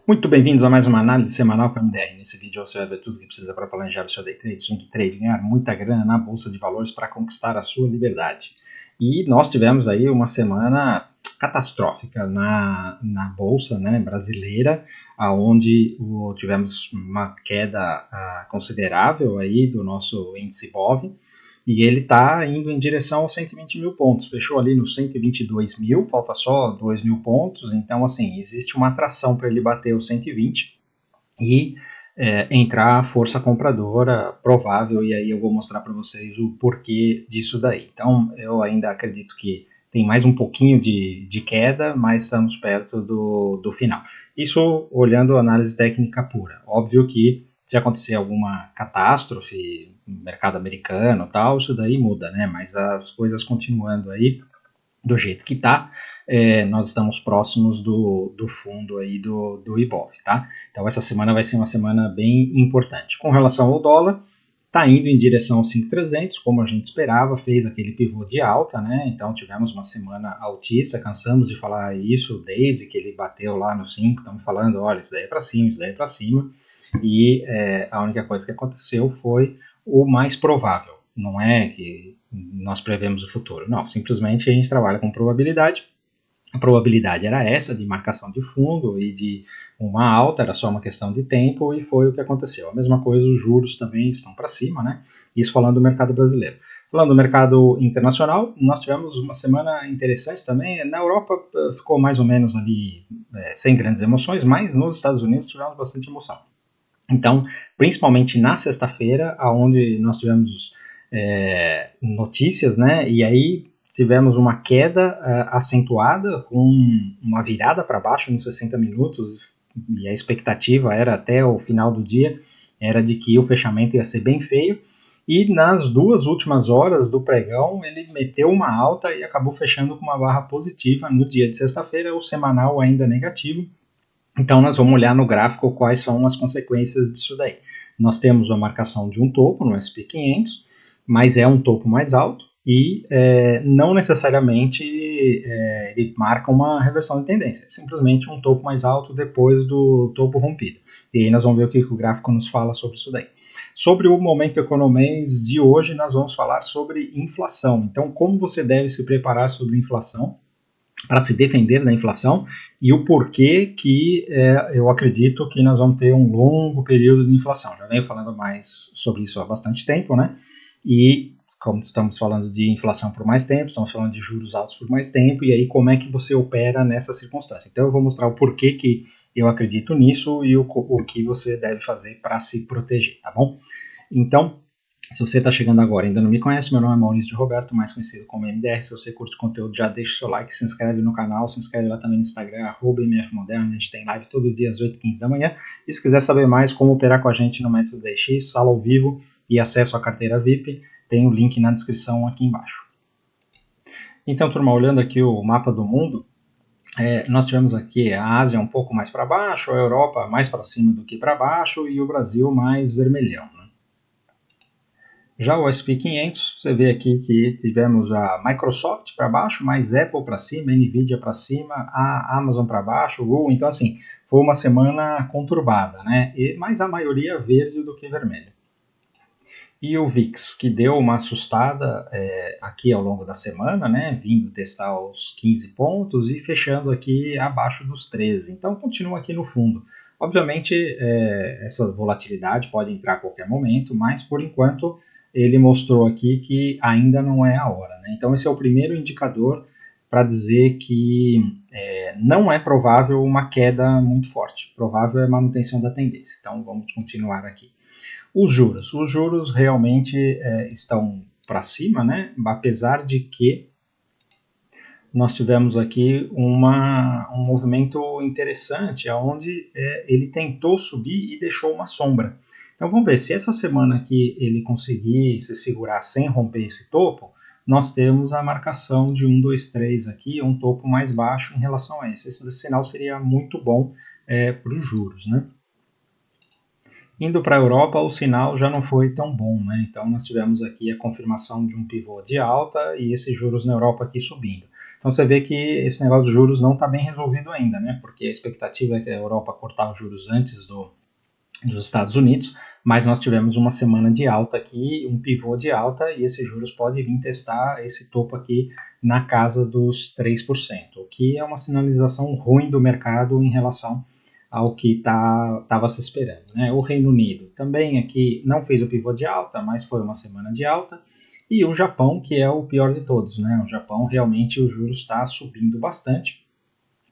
Muito bem-vindos a mais uma análise semanal com a MDR. Nesse vídeo você vai ver tudo o que precisa para planejar o seu day trade, swing trade, ganhar muita grana na bolsa de valores para conquistar a sua liberdade. E nós tivemos aí uma semana catastrófica na bolsa, né, brasileira, onde tivemos uma queda considerável aí do nosso índice BOV. E ele está indo em direção aos 120 mil pontos. Fechou ali nos 122 mil, falta só 2 mil pontos. Então, assim, existe uma atração para ele bater os 120 e entrar a força compradora provável. E aí eu vou mostrar para vocês o porquê disso daí. Então, eu ainda acredito que tem mais um pouquinho de queda, mas estamos perto do final. Isso olhando a análise técnica pura. Óbvio que se acontecer alguma catástrofe, mercado americano e tal, isso daí muda, né? Mas as coisas continuando aí do jeito que tá, nós estamos próximos do fundo aí do Ibov, tá? Então essa semana vai ser uma semana bem importante. Com relação ao dólar, tá indo em direção aos 5.300, como a gente esperava, fez aquele pivô de alta, né? Então tivemos uma semana altista, cansamos de falar isso desde que ele bateu lá no 5, estamos falando, olha, isso daí é para cima, isso daí é para cima. E a única coisa que aconteceu foi o mais provável. Não é que nós prevemos o futuro, não. Simplesmente a gente trabalha com probabilidade. A probabilidade era essa, de marcação de fundo e de uma alta, era só uma questão de tempo e foi o que aconteceu. A mesma coisa, os juros também estão para cima, né? Isso falando do mercado brasileiro. Falando do mercado internacional, nós tivemos uma semana interessante também. Na Europa ficou mais ou menos ali sem grandes emoções, mas nos Estados Unidos tivemos bastante emoção. Então, principalmente na sexta-feira, onde nós tivemos notícias, né? E aí tivemos uma queda acentuada, com uma virada para baixo nos 60 minutos, e a expectativa era até o final do dia, era de que o fechamento ia ser bem feio, e nas duas últimas horas do pregão, ele meteu uma alta e acabou fechando com uma barra positiva no dia de sexta-feira, o semanal ainda negativo. Então, nós vamos olhar no gráfico quais são as consequências disso daí. Nós temos a marcação de um topo no S&P 500, mas é um topo mais alto e não necessariamente ele marca uma reversão de tendência. É simplesmente um topo mais alto depois do topo rompido. E aí nós vamos ver o que o gráfico nos fala sobre isso daí. Sobre o Momento Economês de hoje, nós vamos falar sobre inflação. Então, como você deve se preparar sobre inflação para se defender da inflação e o porquê que eu acredito que nós vamos ter um longo período de inflação. Já venho falando mais sobre isso há bastante tempo, né? E como estamos falando de inflação por mais tempo, estamos falando de juros altos por mais tempo, e aí como é que você opera nessa circunstância. Então eu vou mostrar o porquê que eu acredito nisso e o que você deve fazer para se proteger, tá bom? Então, se você está chegando agora e ainda não me conhece, meu nome é Maurício de Roberto, mais conhecido como MDR. Se você curte o conteúdo, já deixa o seu like, se inscreve no canal, se inscreve lá também no Instagram, @mfmoderno, a gente tem live todo dia às 8h15 da manhã. E se quiser saber mais como operar com a gente no método DX, sala ao vivo e acesso à carteira VIP, tem o link na descrição aqui embaixo. Então, turma, olhando aqui o mapa do mundo, nós tivemos aqui a Ásia um pouco mais para baixo, a Europa mais para cima do que para baixo e o Brasil mais vermelhão, né? Já o S&P 500, você vê aqui que tivemos a Microsoft para baixo, mais Apple para cima, Nvidia para cima, a Amazon para baixo, o Google. Então, assim, foi uma semana conturbada, né? Mas a maioria verde do que vermelho. E o VIX, que deu uma assustada aqui ao longo da semana, né? Vindo testar os 15 pontos e fechando aqui abaixo dos 13. Então, continua aqui no fundo. Obviamente, essa volatilidade pode entrar a qualquer momento, mas por enquanto ele mostrou aqui que ainda não é a hora, né? Então esse é o primeiro indicador para dizer que não é provável uma queda muito forte. Provável é manutenção da tendência. Então vamos continuar aqui. Os juros realmente estão para cima, né? Apesar de que nós tivemos aqui um movimento interessante, onde ele tentou subir e deixou uma sombra. Então vamos ver, se essa semana aqui ele conseguir se segurar sem romper esse topo, nós temos a marcação de 1, 2, 3 aqui, um topo mais baixo em relação a esse. Esse sinal seria muito bom para os juros, né? Indo para a Europa, o sinal já não foi tão bom, né? Então nós tivemos aqui a confirmação de um pivô de alta e esses juros na Europa aqui subindo. Então você vê que esse negócio dos juros não está bem resolvido ainda, né? Porque a expectativa é que a Europa cortar os juros antes dos Estados Unidos, mas nós tivemos uma semana de alta aqui, um pivô de alta, e esses juros podem vir testar esse topo aqui na casa dos 3%, o que é uma sinalização ruim do mercado em relação ao que estava se esperando, né? O Reino Unido também aqui não fez o pivô de alta, mas foi uma semana de alta, e o Japão, que é o pior de todos, né? O Japão realmente o juros está subindo bastante,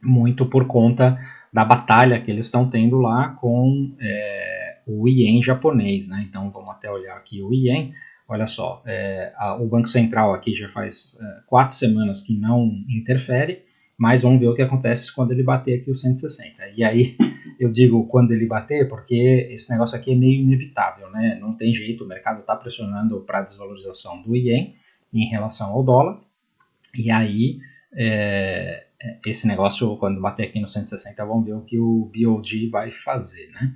muito por conta da batalha que eles estão tendo lá com o Ien japonês, né? Então vamos até olhar aqui o Ien. Olha só, o Banco Central aqui já faz 4 semanas que não interfere, mas vamos ver o que acontece quando ele bater aqui o 160. E aí eu digo quando ele bater, porque esse negócio aqui é meio inevitável, né? Não tem jeito, o mercado está pressionando para a desvalorização do Ien em relação ao dólar, e aí esse negócio, quando bater aqui no 160, vamos ver o que o BOJ vai fazer, né?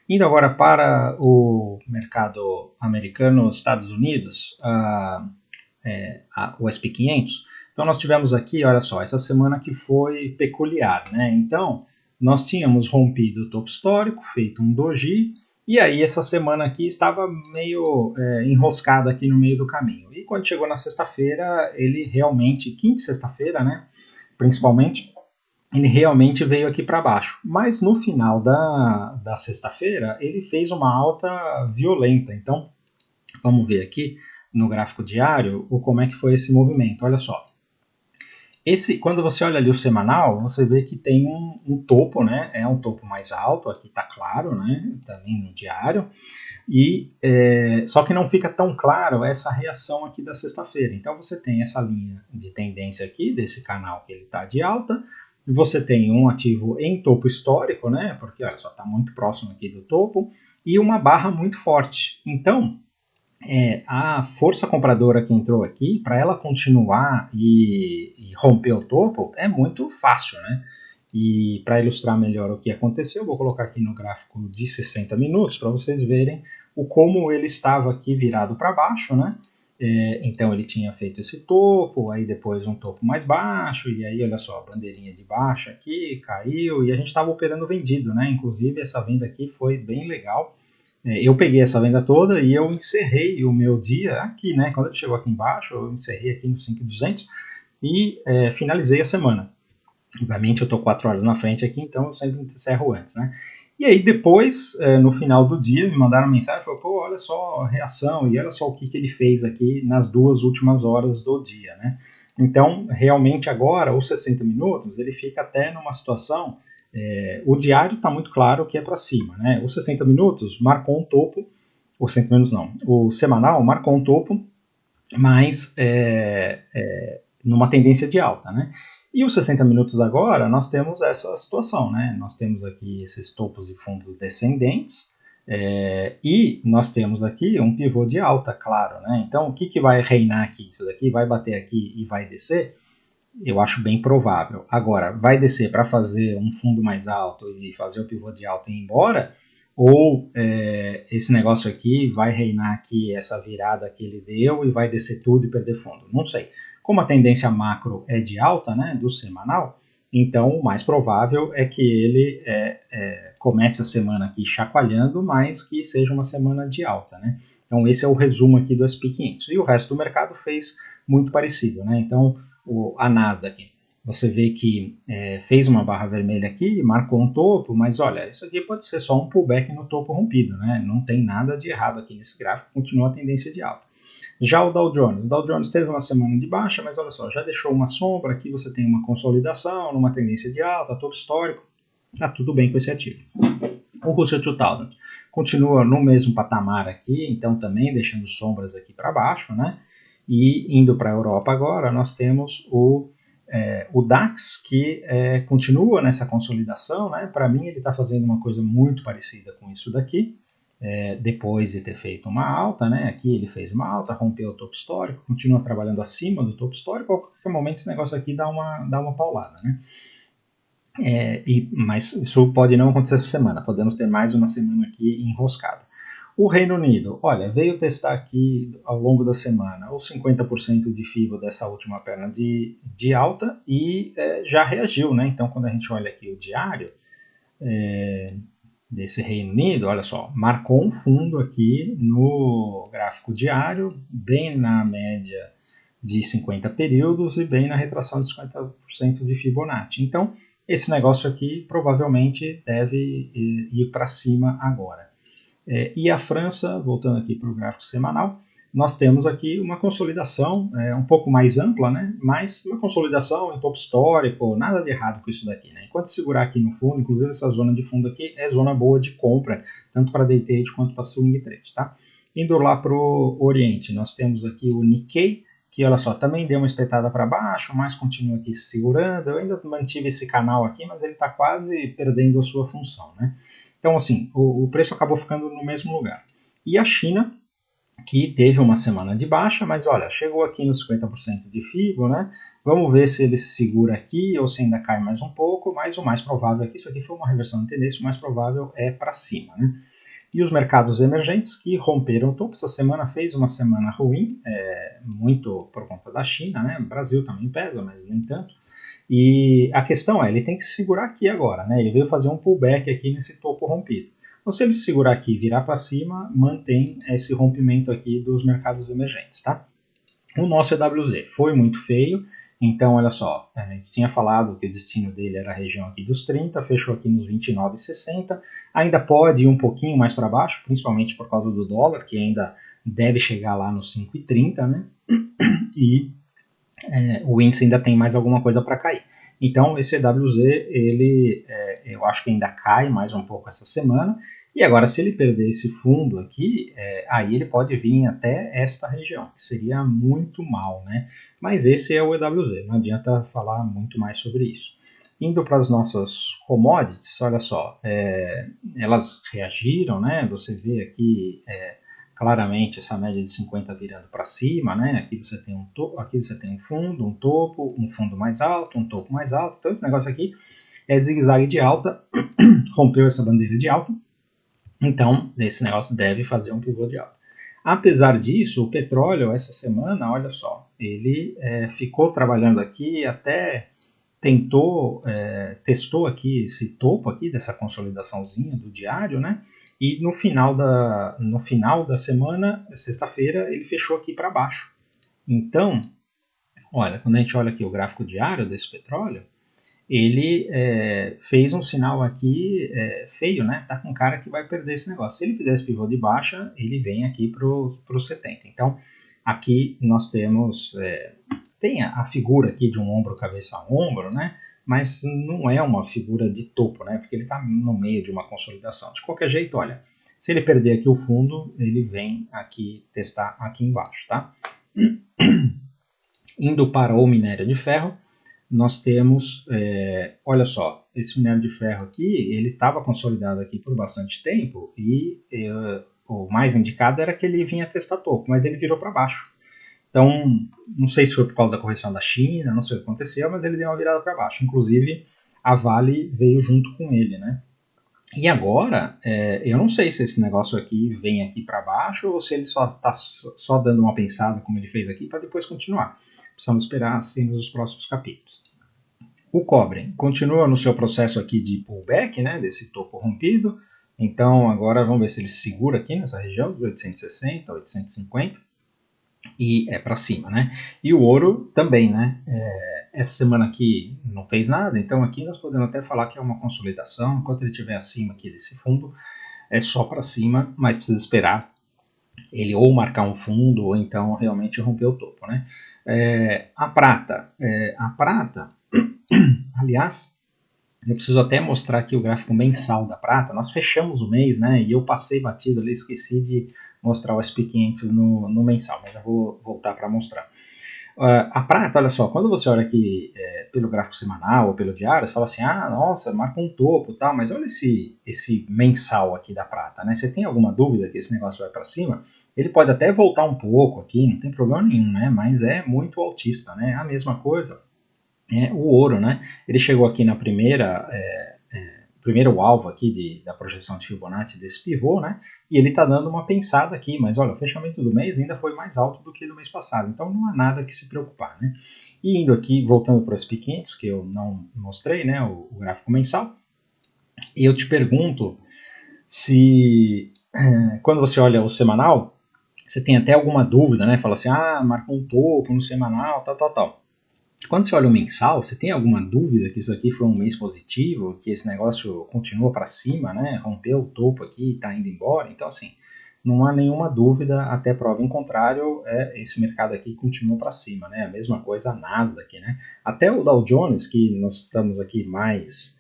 Indo agora para o mercado americano, Estados Unidos, o S&P 500. Então nós tivemos aqui, olha só, essa semana que foi peculiar, né? Então nós tínhamos rompido o topo histórico, feito um doji, e aí essa semana aqui estava meio enroscada aqui no meio do caminho. E quando chegou na sexta-feira, ele realmente, quinta e sexta-feira, né? Principalmente, ele realmente veio aqui para baixo. Mas no final da sexta-feira, ele fez uma alta violenta. Então, vamos ver aqui no gráfico diário como é que foi esse movimento. Olha só. Quando você olha ali o semanal, você vê que tem um topo, né? É um topo mais alto, aqui está claro, né? Também no diário. E só que não fica tão claro essa reação aqui da sexta-feira. Então você tem essa linha de tendência aqui desse canal que ele está de alta. Você tem um ativo em topo histórico, né? Porque olha só, está muito próximo aqui do topo, e uma barra muito forte. Então a força compradora que entrou aqui, para ela continuar e romper o topo, é muito fácil, né? E para ilustrar melhor o que aconteceu, eu vou colocar aqui no gráfico de 60 minutos para vocês verem como ele estava aqui virado para baixo, né? Então ele tinha feito esse topo, aí depois um topo mais baixo, e aí olha só, a bandeirinha de baixa aqui, caiu, e a gente estava operando vendido, né? Inclusive essa venda aqui foi bem legal. Eu peguei essa venda toda e eu encerrei o meu dia aqui, né? Quando ele chegou aqui embaixo, eu encerrei aqui no 5.200 e finalizei a semana. Obviamente eu estou 4 horas na frente aqui, então eu sempre encerro antes, né? E aí depois, no final do dia, me mandaram mensagem, falaram, pô, olha só a reação, e olha só o que ele fez aqui nas 2 últimas horas do dia, né? Então, realmente agora, os 60 minutos, ele fica até numa situação, o diário está muito claro que é para cima, né? Os 60 minutos marcou um topo, os 60 minutos não, o semanal marcou um topo, mas numa tendência de alta, né? E os 60 minutos agora, nós temos essa situação, né? Nós temos aqui esses topos e fundos descendentes, e nós temos aqui um pivô de alta, claro, né? Então, o que vai reinar aqui? Isso daqui vai bater aqui e vai descer? Eu acho bem provável. Agora, vai descer para fazer um fundo mais alto e fazer o pivô de alta e ir embora? Ou esse negócio aqui vai reinar aqui essa virada que ele deu e vai descer tudo e perder fundo? Não sei. Como a tendência macro é de alta, né, do semanal, então o mais provável é que ele comece a semana aqui chacoalhando, mas que seja uma semana de alta, né? Então esse é o resumo aqui do S&P 500. E o resto do mercado fez muito parecido, né? Então a Nasdaq, você vê que fez uma barra vermelha aqui, marcou um topo, mas olha, isso aqui pode ser só um pullback no topo rompido, né? Não tem nada de errado aqui nesse gráfico, continua a tendência de alta. Já o Dow Jones teve uma semana de baixa, mas olha só, já deixou uma sombra, aqui você tem uma consolidação, numa tendência de alta, topo histórico, tá tudo bem com esse ativo. O Russell 2000 continua no mesmo patamar aqui, então também deixando sombras aqui para baixo, né? E indo para a Europa agora, nós temos o DAX, que continua nessa consolidação, né? Para mim ele está fazendo uma coisa muito parecida com isso daqui, depois de ter feito uma alta, né? Aqui ele fez uma alta, rompeu o topo histórico, continua trabalhando acima do topo histórico, a qualquer momento esse negócio aqui dá uma paulada, né? Mas isso pode não acontecer essa semana, podemos ter mais uma semana aqui enroscada. O Reino Unido, olha, veio testar aqui ao longo da semana os 50% de FIBO dessa última perna de alta e já reagiu, né? Então, quando a gente olha aqui o diário desse Reino Unido, olha só, marcou um fundo aqui no gráfico diário, bem na média de 50 períodos e bem na retração de 50% de Fibonacci. Então, esse negócio aqui provavelmente deve ir para cima agora. E a França, voltando aqui para o gráfico semanal, nós temos aqui uma consolidação um pouco mais ampla, né? Mas uma consolidação em topo histórico, nada de errado com isso daqui, né? Enquanto segurar aqui no fundo, inclusive essa zona de fundo aqui é zona boa de compra, tanto para day trade quanto para swing trade, tá? Indo lá para o Oriente, nós temos aqui o Nikkei, que olha só, também deu uma espetada para baixo, mas continua aqui se segurando. Eu ainda mantive esse canal aqui, mas ele está quase perdendo a sua função, né? Então, assim, o preço acabou ficando no mesmo lugar. E a China, que teve uma semana de baixa, mas olha, chegou aqui nos 50% de FIBO, né? Vamos ver se ele se segura aqui ou se ainda cai mais um pouco, mas o mais provável aqui, isso aqui foi uma reversão de tendência, o mais provável é para cima, né? E os mercados emergentes que romperam o topo, essa semana fez uma semana ruim, muito por conta da China, né? O Brasil também pesa, mas nem tanto. E a questão ele tem que se segurar aqui agora, né? Ele veio fazer um pullback aqui nesse topo rompido. Então, se ele se segurar aqui e virar para cima, mantém esse rompimento aqui dos mercados emergentes, tá? O nosso EWZ foi muito feio, então olha só, a gente tinha falado que o destino dele era a região aqui dos 30, fechou aqui nos 29,60, ainda pode ir um pouquinho mais para baixo, principalmente por causa do dólar, que ainda deve chegar lá nos 5,30, né? E o índice ainda tem mais alguma coisa para cair. Então esse EWZ, ele, eu acho que ainda cai mais um pouco essa semana, e agora se ele perder esse fundo aqui, aí ele pode vir até esta região, que seria muito mal, né? Mas esse é o EWZ, não adianta falar muito mais sobre isso. Indo para as nossas commodities, olha só, elas reagiram, né? Você vê aqui claramente essa média de 50 virando para cima, né? Aqui você tem aqui você tem um fundo, um topo, um fundo mais alto, um topo mais alto. Então esse negócio aqui é zigue-zague de alta, rompeu essa bandeira de alta. Então esse negócio deve fazer um pivô de alta. Apesar disso, o petróleo essa semana, olha só, ele ficou trabalhando aqui até testou aqui esse topo aqui dessa consolidaçãozinha do diário, né? E no final da semana, sexta-feira, ele fechou aqui para baixo. Então, olha, quando a gente olha aqui o gráfico diário desse petróleo, ele fez um sinal aqui feio, né? Tá com cara que vai perder esse negócio. Se ele fizer esse pivô de baixa, ele vem aqui para os 70. Então, aqui nós temos tem a figura aqui de um ombro, cabeça a ombro, né? Mas não é uma figura de topo, né? Porque ele está no meio de uma consolidação. De qualquer jeito, olha, se ele perder aqui o fundo, ele vem aqui testar aqui embaixo, tá? Indo para o minério de ferro, nós temos, olha só, esse minério de ferro aqui, ele estava consolidado aqui por bastante tempo e o mais indicado era que ele vinha testar topo, mas ele virou para baixo. Então, não sei se foi por causa da correção da China, não sei o que aconteceu, mas ele deu uma virada para baixo. Inclusive, a Vale veio junto com ele, né? E agora, eu não sei se esse negócio aqui vem aqui para baixo ou se ele só está só dando uma pensada, como ele fez aqui, para depois continuar. Precisamos esperar assim nos próximos capítulos. O cobre continua no seu processo aqui de pullback, né? Desse topo rompido. Então, agora vamos ver se ele segura aqui nessa região dos 860, 850. E para cima, né? E o ouro também, né? Essa semana aqui não fez nada, então aqui nós podemos até falar que é uma consolidação. Enquanto ele estiver acima aqui desse fundo, é só para cima, mas precisa esperar ele ou marcar um fundo ou então realmente romper o topo, né? A prata, aliás, eu preciso até mostrar aqui o gráfico mensal da prata. Nós fechamos o mês, né? E eu passei batido ali, esqueci de mostrar o SP500 no mensal, mas já vou voltar para mostrar. A prata, olha só, quando você olha aqui pelo gráfico semanal ou pelo diário, você fala assim, nossa, marca um topo e tal, mas olha esse mensal aqui da prata, né? Você tem alguma dúvida que esse negócio vai para cima? Ele pode até voltar um pouco aqui, não tem problema nenhum, né? Mas é muito altista, né? A mesma coisa o ouro, né? Ele chegou aqui na primeira primeiro alvo aqui da projeção de Fibonacci desse pivô, né? E ele está dando uma pensada aqui, mas olha, o fechamento do mês ainda foi mais alto do que do mês passado, então não há nada que se preocupar, né? E indo aqui, voltando para o SP500, que eu não mostrei, né? O gráfico mensal, e eu te pergunto se quando você olha o semanal, você tem até alguma dúvida, né? Fala assim, marcou um topo no semanal, tal. Quando você olha o mensal, você tem alguma dúvida que isso aqui foi um mês positivo, que esse negócio continua para cima, né? Rompeu o topo aqui e está indo embora. Então, assim, não há nenhuma dúvida, até prova em contrário, esse mercado aqui continua para cima, né? A mesma coisa a Nasdaq, né? Até o Dow Jones, que nós estamos aqui mais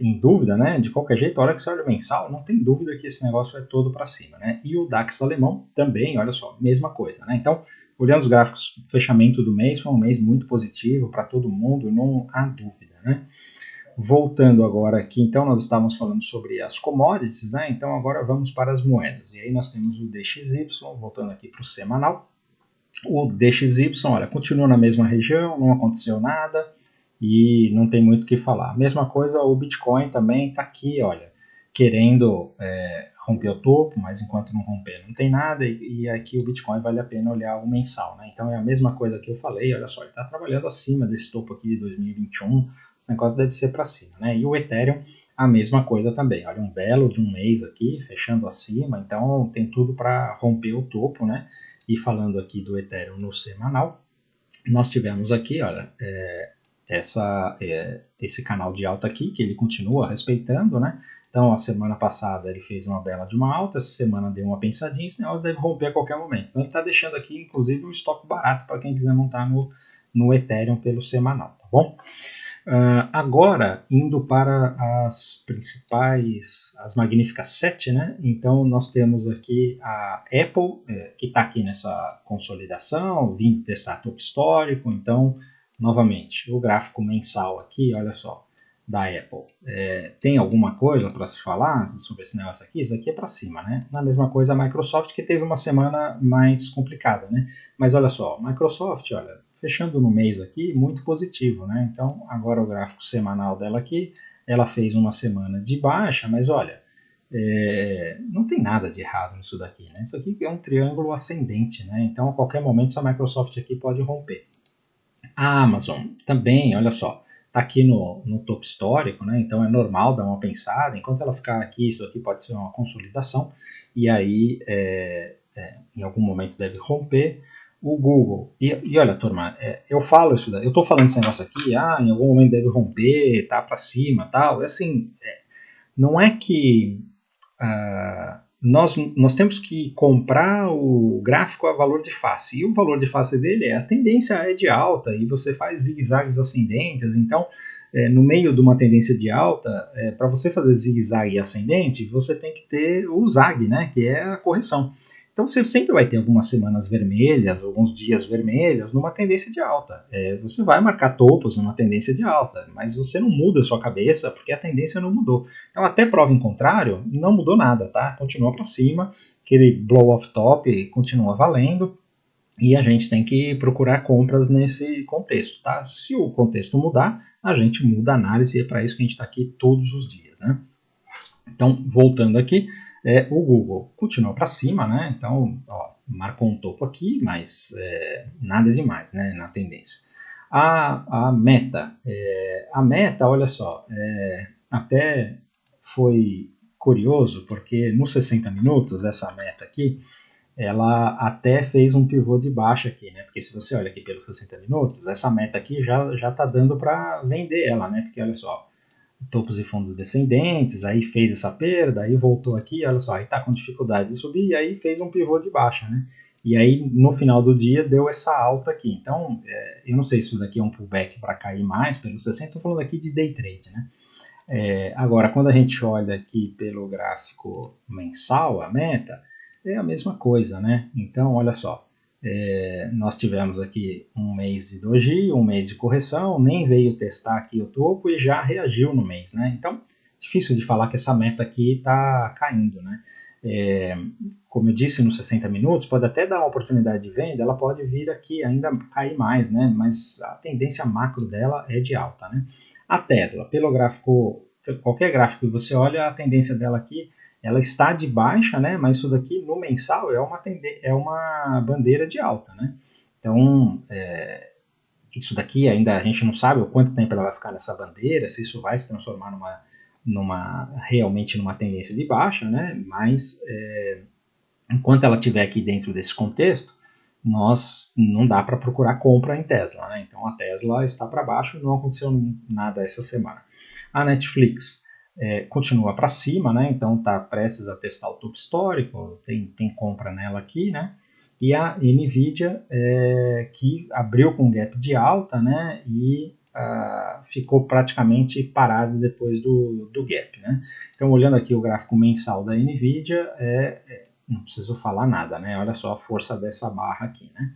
em dúvida, né? De qualquer jeito, a hora que você olha o mensal, não tem dúvida que esse negócio é todo para cima, né? E o DAX alemão também, olha só, mesma coisa, né? Então, olhando os gráficos, fechamento do mês foi um mês muito positivo para todo mundo, não há dúvida, né? Voltando agora aqui, então nós estávamos falando sobre as commodities, né? Então agora vamos para as moedas. E aí nós temos o DXY, voltando aqui para o semanal. O DXY, olha, continua na mesma região, não aconteceu nada e não tem muito o que falar. Mesma coisa, o Bitcoin também está aqui, olha, querendo romper o topo, mas enquanto não romper não tem nada, e aqui o Bitcoin vale a pena olhar o mensal, né? Então é a mesma coisa que eu falei, olha só, ele está trabalhando acima desse topo aqui de 2021, esse negócio deve ser para cima, né? E o Ethereum, a mesma coisa também, olha, um belo de um mês aqui, fechando acima, então tem tudo para romper o topo, né? E falando aqui do Ethereum no semanal, nós tivemos aqui, olha, esse canal de alta aqui, que ele continua respeitando, né? Então, a semana passada ele fez uma bela de uma alta, essa semana deu uma pensadinha, esse negócio deve romper a qualquer momento. Então, ele está deixando aqui, inclusive, um estoque barato para quem quiser montar no Ethereum pelo semanal, tá bom? Agora, indo para as principais, as magníficas 7, né? Então, nós temos aqui a Apple, que está aqui nessa consolidação, vindo testar topo histórico. Então, novamente, o gráfico mensal aqui, olha só, da Apple. Tem alguma coisa para se falar sobre esse negócio aqui? Isso aqui é para cima, né? Na mesma coisa a Microsoft, que teve uma semana mais complicada, né? Mas olha só, Microsoft, olha, fechando no mês aqui, muito positivo, né? Então, agora o gráfico semanal dela aqui, ela fez uma semana de baixa, mas olha, não tem nada de errado nisso daqui, né? Isso aqui é um triângulo ascendente, né? Então, a qualquer momento, essa Microsoft aqui pode romper. A Amazon também, olha só, está aqui no topo histórico, né? Então é normal dar uma pensada. Enquanto ela ficar aqui, isso aqui pode ser uma consolidação, e aí em algum momento deve romper. O Google, e olha, turma, eu falo isso daí, eu estou falando esse negócio aqui, em algum momento deve romper, tá para cima, tal. Assim, não é que nós temos que comprar o gráfico a valor de face, e o valor de face dele a tendência é de alta, e você faz zigue-zagues ascendentes. Então, no meio de uma tendência de alta, para você fazer zigue-zague ascendente, você tem que ter o zag, né, que é a correção. Então você sempre vai ter algumas semanas vermelhas, alguns dias vermelhos, numa tendência de alta. Você vai marcar topos numa tendência de alta, mas você não muda a sua cabeça porque a tendência não mudou. Então, até prova em contrário, não mudou nada, tá? Continua para cima, aquele blow off top continua valendo, e a gente tem que procurar compras nesse contexto, tá? Se o contexto mudar, a gente muda a análise, e é para isso que a gente está aqui todos os dias, né? Então, voltando aqui, o Google continua para cima, né? Então, marcou um topo aqui, mas nada demais, né? Na tendência. A Meta, olha só, até foi curioso, porque nos 60 minutos, essa Meta aqui, ela até fez um pivô de baixa aqui, né? Porque se você olha aqui pelos 60 minutos, essa Meta aqui já tá dando para vender ela, né? Porque olha só, topos e fundos descendentes, aí fez essa perda, aí voltou aqui, olha só, aí tá com dificuldade de subir, e aí fez um pivô de baixa, né? E aí no final do dia deu essa alta aqui. Então, eu não sei se isso daqui é um pullback para cair mais pelos 60, estou falando aqui de day trade, né? Agora, quando a gente olha aqui pelo gráfico mensal, a meta, é a mesma coisa, né? Então, olha só, nós tivemos aqui um mês de doji, um mês de correção, nem veio testar aqui o topo e já reagiu no mês, né? Então, difícil de falar que essa meta aqui está caindo, né? Como eu disse, nos 60 minutos, pode até dar uma oportunidade de venda, ela pode vir aqui ainda cair mais, né? Mas a tendência macro dela é de alta, né? A Tesla, pelo gráfico qualquer gráfico que você olha, a tendência dela aqui, ela está de baixa, né? Mas isso daqui no mensal é uma bandeira de alta, né? Então, isso daqui ainda a gente não sabe o quanto tempo ela vai ficar nessa bandeira, se isso vai se transformar realmente numa tendência de baixa, né? Mas enquanto ela estiver aqui dentro desse contexto, não dá para procurar compra em Tesla, né? Então a Tesla está para baixo, não aconteceu nada essa semana. A Netflix continua para cima, né? Então está prestes a testar o topo histórico, tem compra nela aqui, né? E a Nvidia, que abriu com gap de alta, né? E ficou praticamente parado depois do gap, né? Então olhando aqui o gráfico mensal da Nvidia, não preciso falar nada, né? Olha só a força dessa barra aqui, né?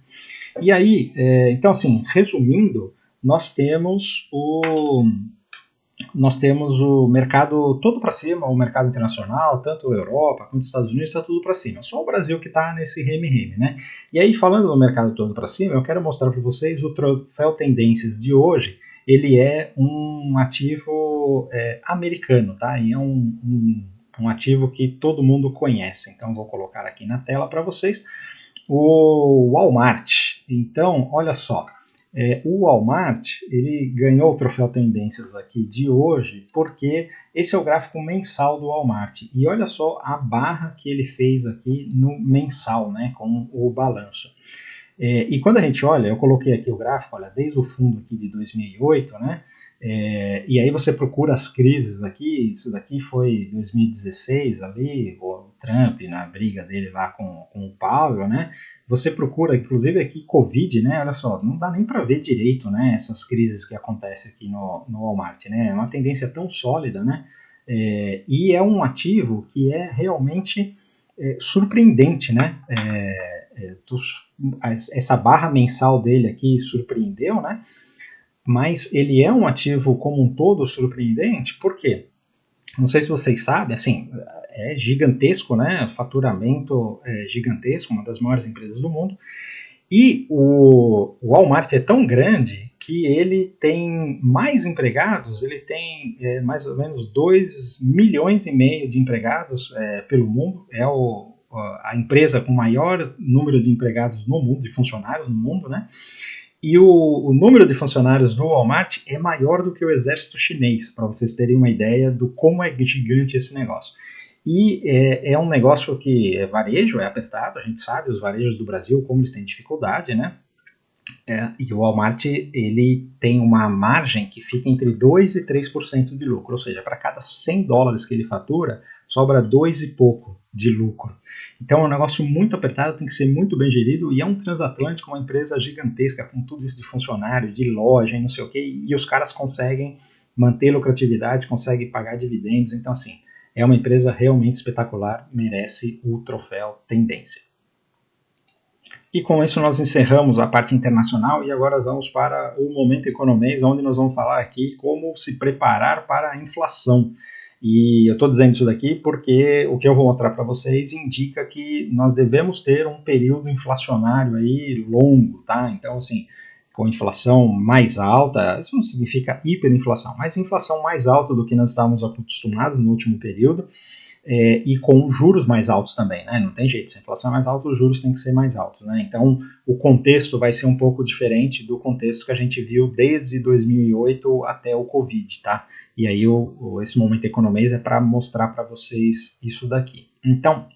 E aí, então assim, resumindo, nós temos o mercado todo para cima, o mercado internacional, tanto a Europa quanto os Estados Unidos, está tudo para cima. Só o Brasil que está nesse reme-reme, né? E aí, falando do mercado todo para cima, eu quero mostrar para vocês o troféu Tendências de hoje. Ele é um ativo americano, tá? E é um ativo que todo mundo conhece. Então, vou colocar aqui na tela para vocês o Walmart. Então, olha só. O Walmart, ele ganhou o troféu Tendências aqui de hoje, porque esse é o gráfico mensal do Walmart. E olha só a barra que ele fez aqui no mensal, né, com o balanço. E quando a gente olha, eu coloquei aqui o gráfico, olha, desde o fundo aqui de 2008, né, e aí você procura as crises aqui, isso daqui foi 2016 ali, o Trump na briga dele lá com o Powell, né? Você procura, inclusive aqui Covid, né? Olha só, não dá nem para ver direito, né? Essas crises que acontecem aqui no Walmart, né? É uma tendência tão sólida, né? E é um ativo que é realmente surpreendente, né? Essa barra mensal dele aqui surpreendeu, né? Mas ele é um ativo como um todo surpreendente, por quê? Não sei se vocês sabem, assim, é gigantesco, né? Faturamento gigantesco, uma das maiores empresas do mundo. E o Walmart é tão grande que ele tem mais empregados, ele tem mais ou menos 2,5 milhões de empregados pelo mundo. É a empresa com maior número de empregados no mundo, de funcionários no mundo, né? E o número de funcionários do Walmart é maior do que o exército chinês, para vocês terem uma ideia do como é gigante esse negócio. E é um negócio que é varejo, é apertado, a gente sabe, os varejos do Brasil, como eles têm dificuldade, né? E o Walmart, ele tem uma margem que fica entre 2% e 3% de lucro, ou seja, para cada 100 dólares que ele fatura, sobra 2 e pouco de lucro. Então é um negócio muito apertado, tem que ser muito bem gerido, e é um transatlântico, uma empresa gigantesca, com tudo isso de funcionário, de loja e não sei o quê, e os caras conseguem manter lucratividade, conseguem pagar dividendos, então assim, é uma empresa realmente espetacular, merece o troféu Tendência. E com isso nós encerramos a parte internacional e agora vamos para o Momento Economês, onde nós vamos falar aqui como se preparar para a inflação. E eu estou dizendo isso daqui porque o que eu vou mostrar para vocês indica que nós devemos ter um período inflacionário aí longo, tá? Então, assim, com inflação mais alta, isso não significa hiperinflação, mas inflação mais alta do que nós estávamos acostumados no último período. E com juros mais altos também, né? Não tem jeito, se a inflação é mais alta, os juros têm que ser mais altos, né? Então, o contexto vai ser um pouco diferente do contexto que a gente viu desde 2008 até o Covid, tá? E aí, esse Momento Economês é para mostrar para vocês isso daqui. Então,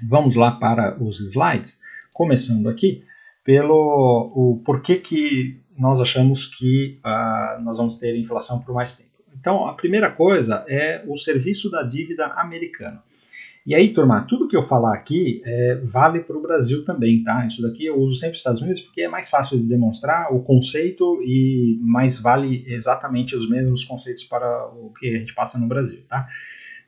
vamos lá para os slides, começando aqui pelo o porquê que nós achamos que nós vamos ter inflação por mais tempo. Então, a primeira coisa é o serviço da dívida americano. E aí, turma, tudo que eu falar aqui vale para o Brasil também, tá? Isso daqui eu uso sempre os Estados Unidos porque é mais fácil de demonstrar o conceito e mais vale exatamente os mesmos conceitos para o que a gente passa no Brasil, tá?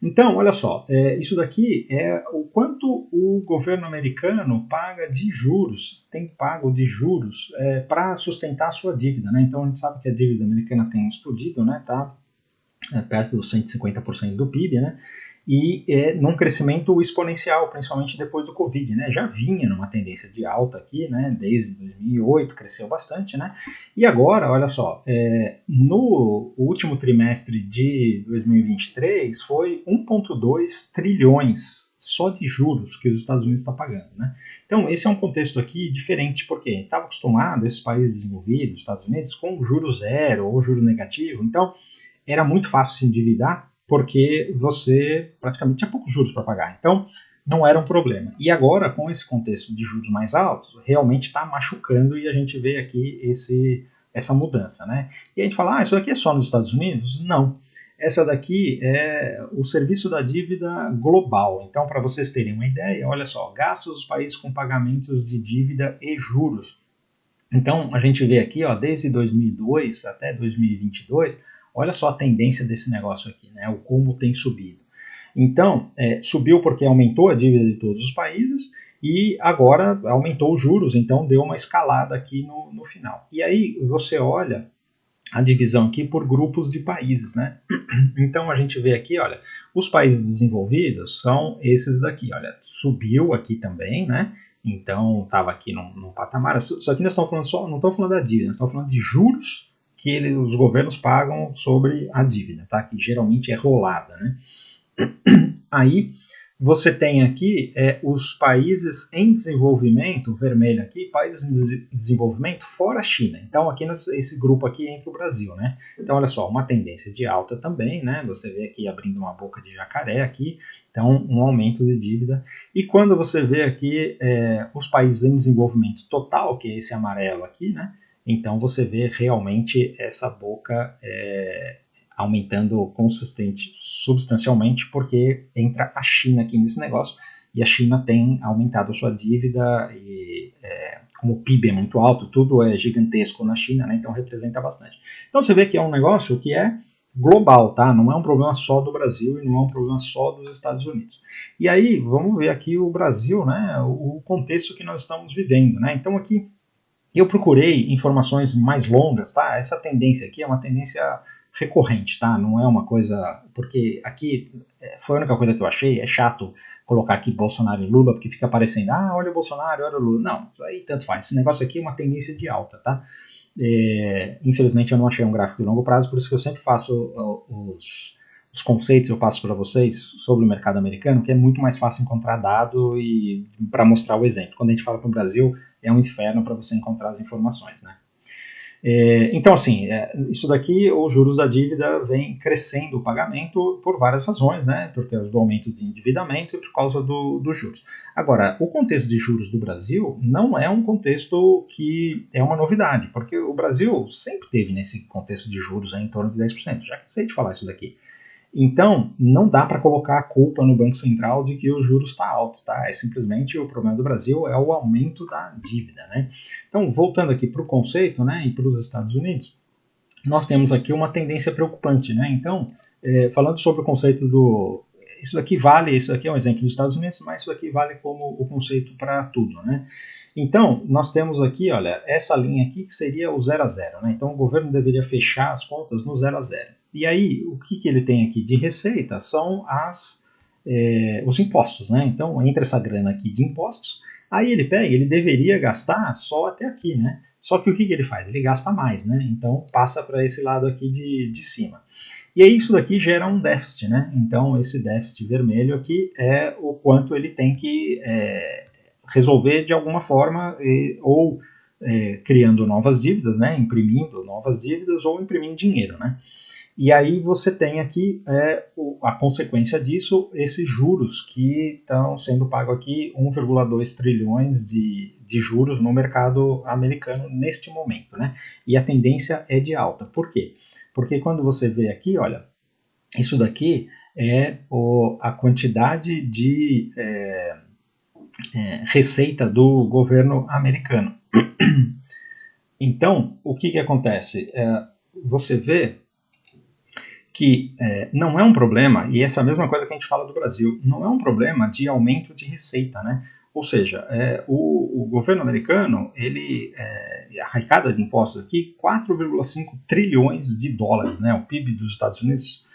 Então, olha só, isso daqui é o quanto o governo americano paga de juros, tem pago de juros para sustentar a sua dívida, né? Então, a gente sabe que a dívida americana tem explodido, né? Tá perto dos 150% do PIB, né? e num crescimento exponencial, principalmente depois do Covid, né? Já vinha numa tendência de alta aqui, né? Desde 2008 cresceu bastante, né? E agora, olha só, no último trimestre de 2023 foi 1,2 trilhões só de juros que os Estados Unidos estão pagando, né? Então esse é um contexto aqui diferente, porque estava acostumado esses países desenvolvidos, Estados Unidos, com juro zero ou juro negativo, então era muito fácil se endividar, porque você praticamente tinha poucos juros para pagar. Então, não era um problema. E agora, com esse contexto de juros mais altos, realmente está machucando e a gente vê aqui essa mudança, né? E a gente fala, isso aqui é só nos Estados Unidos? Não. Essa daqui é o serviço da dívida global. Então, para vocês terem uma ideia, olha só, gastos dos países com pagamentos de dívida e juros. Então, a gente vê aqui, ó, desde 2002 até 2022, olha só a tendência desse negócio aqui, né? O como tem subido. Então, subiu porque aumentou a dívida de todos os países e agora aumentou os juros, então deu uma escalada aqui no final. E aí você olha a divisão aqui por grupos de países, né? Então a gente vê aqui, olha, os países desenvolvidos são esses daqui, olha, subiu aqui também, né? Então estava aqui num patamar, só que nós estamos falando não estamos falando da dívida, nós estamos falando de juros que os governos pagam sobre a dívida, tá? Que geralmente é rolada, né? Aí você tem aqui os países em desenvolvimento, vermelho aqui, países em desenvolvimento fora a China. Então aqui esse grupo aqui entra o Brasil, né? Então olha só, uma tendência de alta também, né? Você vê aqui abrindo uma boca de jacaré aqui, então um aumento de dívida. E quando você vê aqui os países em desenvolvimento total, que é esse amarelo aqui, né? Então você vê realmente essa boca aumentando substancialmente, porque entra a China aqui nesse negócio, e a China tem aumentado a sua dívida, e como o PIB é muito alto, tudo é gigantesco na China, né, então representa bastante. Então você vê que é um negócio que é global, tá? Não é um problema só do Brasil e não é um problema só dos Estados Unidos. E aí, vamos ver aqui o Brasil, né, o contexto que nós estamos vivendo, né? Então aqui eu procurei informações mais longas, tá? Essa tendência aqui é uma tendência recorrente, tá? Não é uma coisa... Porque aqui foi a única coisa que eu achei, é chato colocar aqui Bolsonaro e Lula, porque fica aparecendo, olha o Bolsonaro, olha o Lula. Não, isso aí tanto faz. Esse negócio aqui é uma tendência de alta, tá? Infelizmente eu não achei um gráfico de longo prazo, por isso que eu sempre faço os conceitos, eu passo para vocês sobre o mercado americano, que é muito mais fácil encontrar dado e para mostrar o exemplo. Quando a gente fala para o Brasil, é um inferno para você encontrar as informações, né? Então, assim, isso daqui, os juros da dívida vem crescendo o pagamento por várias razões, né? Por causa do aumento de endividamento e por causa dos juros. Agora, o contexto de juros do Brasil não é um contexto que é uma novidade, porque o Brasil sempre teve nesse contexto de juros em torno de 10%, já cansei de falar isso daqui. Então, não dá para colocar a culpa no Banco Central de que o juros está alto, tá? É simplesmente o problema do Brasil é o aumento da dívida, né? Então, voltando aqui para o conceito, né, e para os Estados Unidos, nós temos aqui uma tendência preocupante, né? Então, falando sobre o conceito do... Isso aqui é um exemplo dos Estados Unidos, mas isso aqui vale como o conceito para tudo, né? Então, nós temos aqui, olha, essa linha aqui que seria o 0 a 0, né? Então, o governo deveria fechar as contas no 0 a 0. E aí, o que ele tem aqui de receita são os impostos, né? Então, entra essa grana aqui de impostos, aí ele deveria gastar só até aqui, né? Só que o que ele faz? Ele gasta mais, né? Então, passa para esse lado aqui de cima. E aí isso daqui gera um déficit, né? Então, esse déficit vermelho aqui é o quanto ele tem que resolver de alguma forma, ou criando novas dívidas, né? Imprimindo novas dívidas ou imprimindo dinheiro, né? E aí você tem aqui a consequência disso, esses juros que estão sendo pagos aqui, 1,2 trilhões de juros no mercado americano neste momento, né? E a tendência é de alta. Por quê? Porque quando você vê aqui, olha, isso daqui é a quantidade de receita do governo americano. Então, o que acontece? Você vê que não é um problema, e essa é a mesma coisa que a gente fala do Brasil, não é um problema de aumento de receita, né? Ou seja, o governo americano, ele arrecada de impostos aqui 4,5 trilhões de dólares, né? O PIB dos Estados Unidos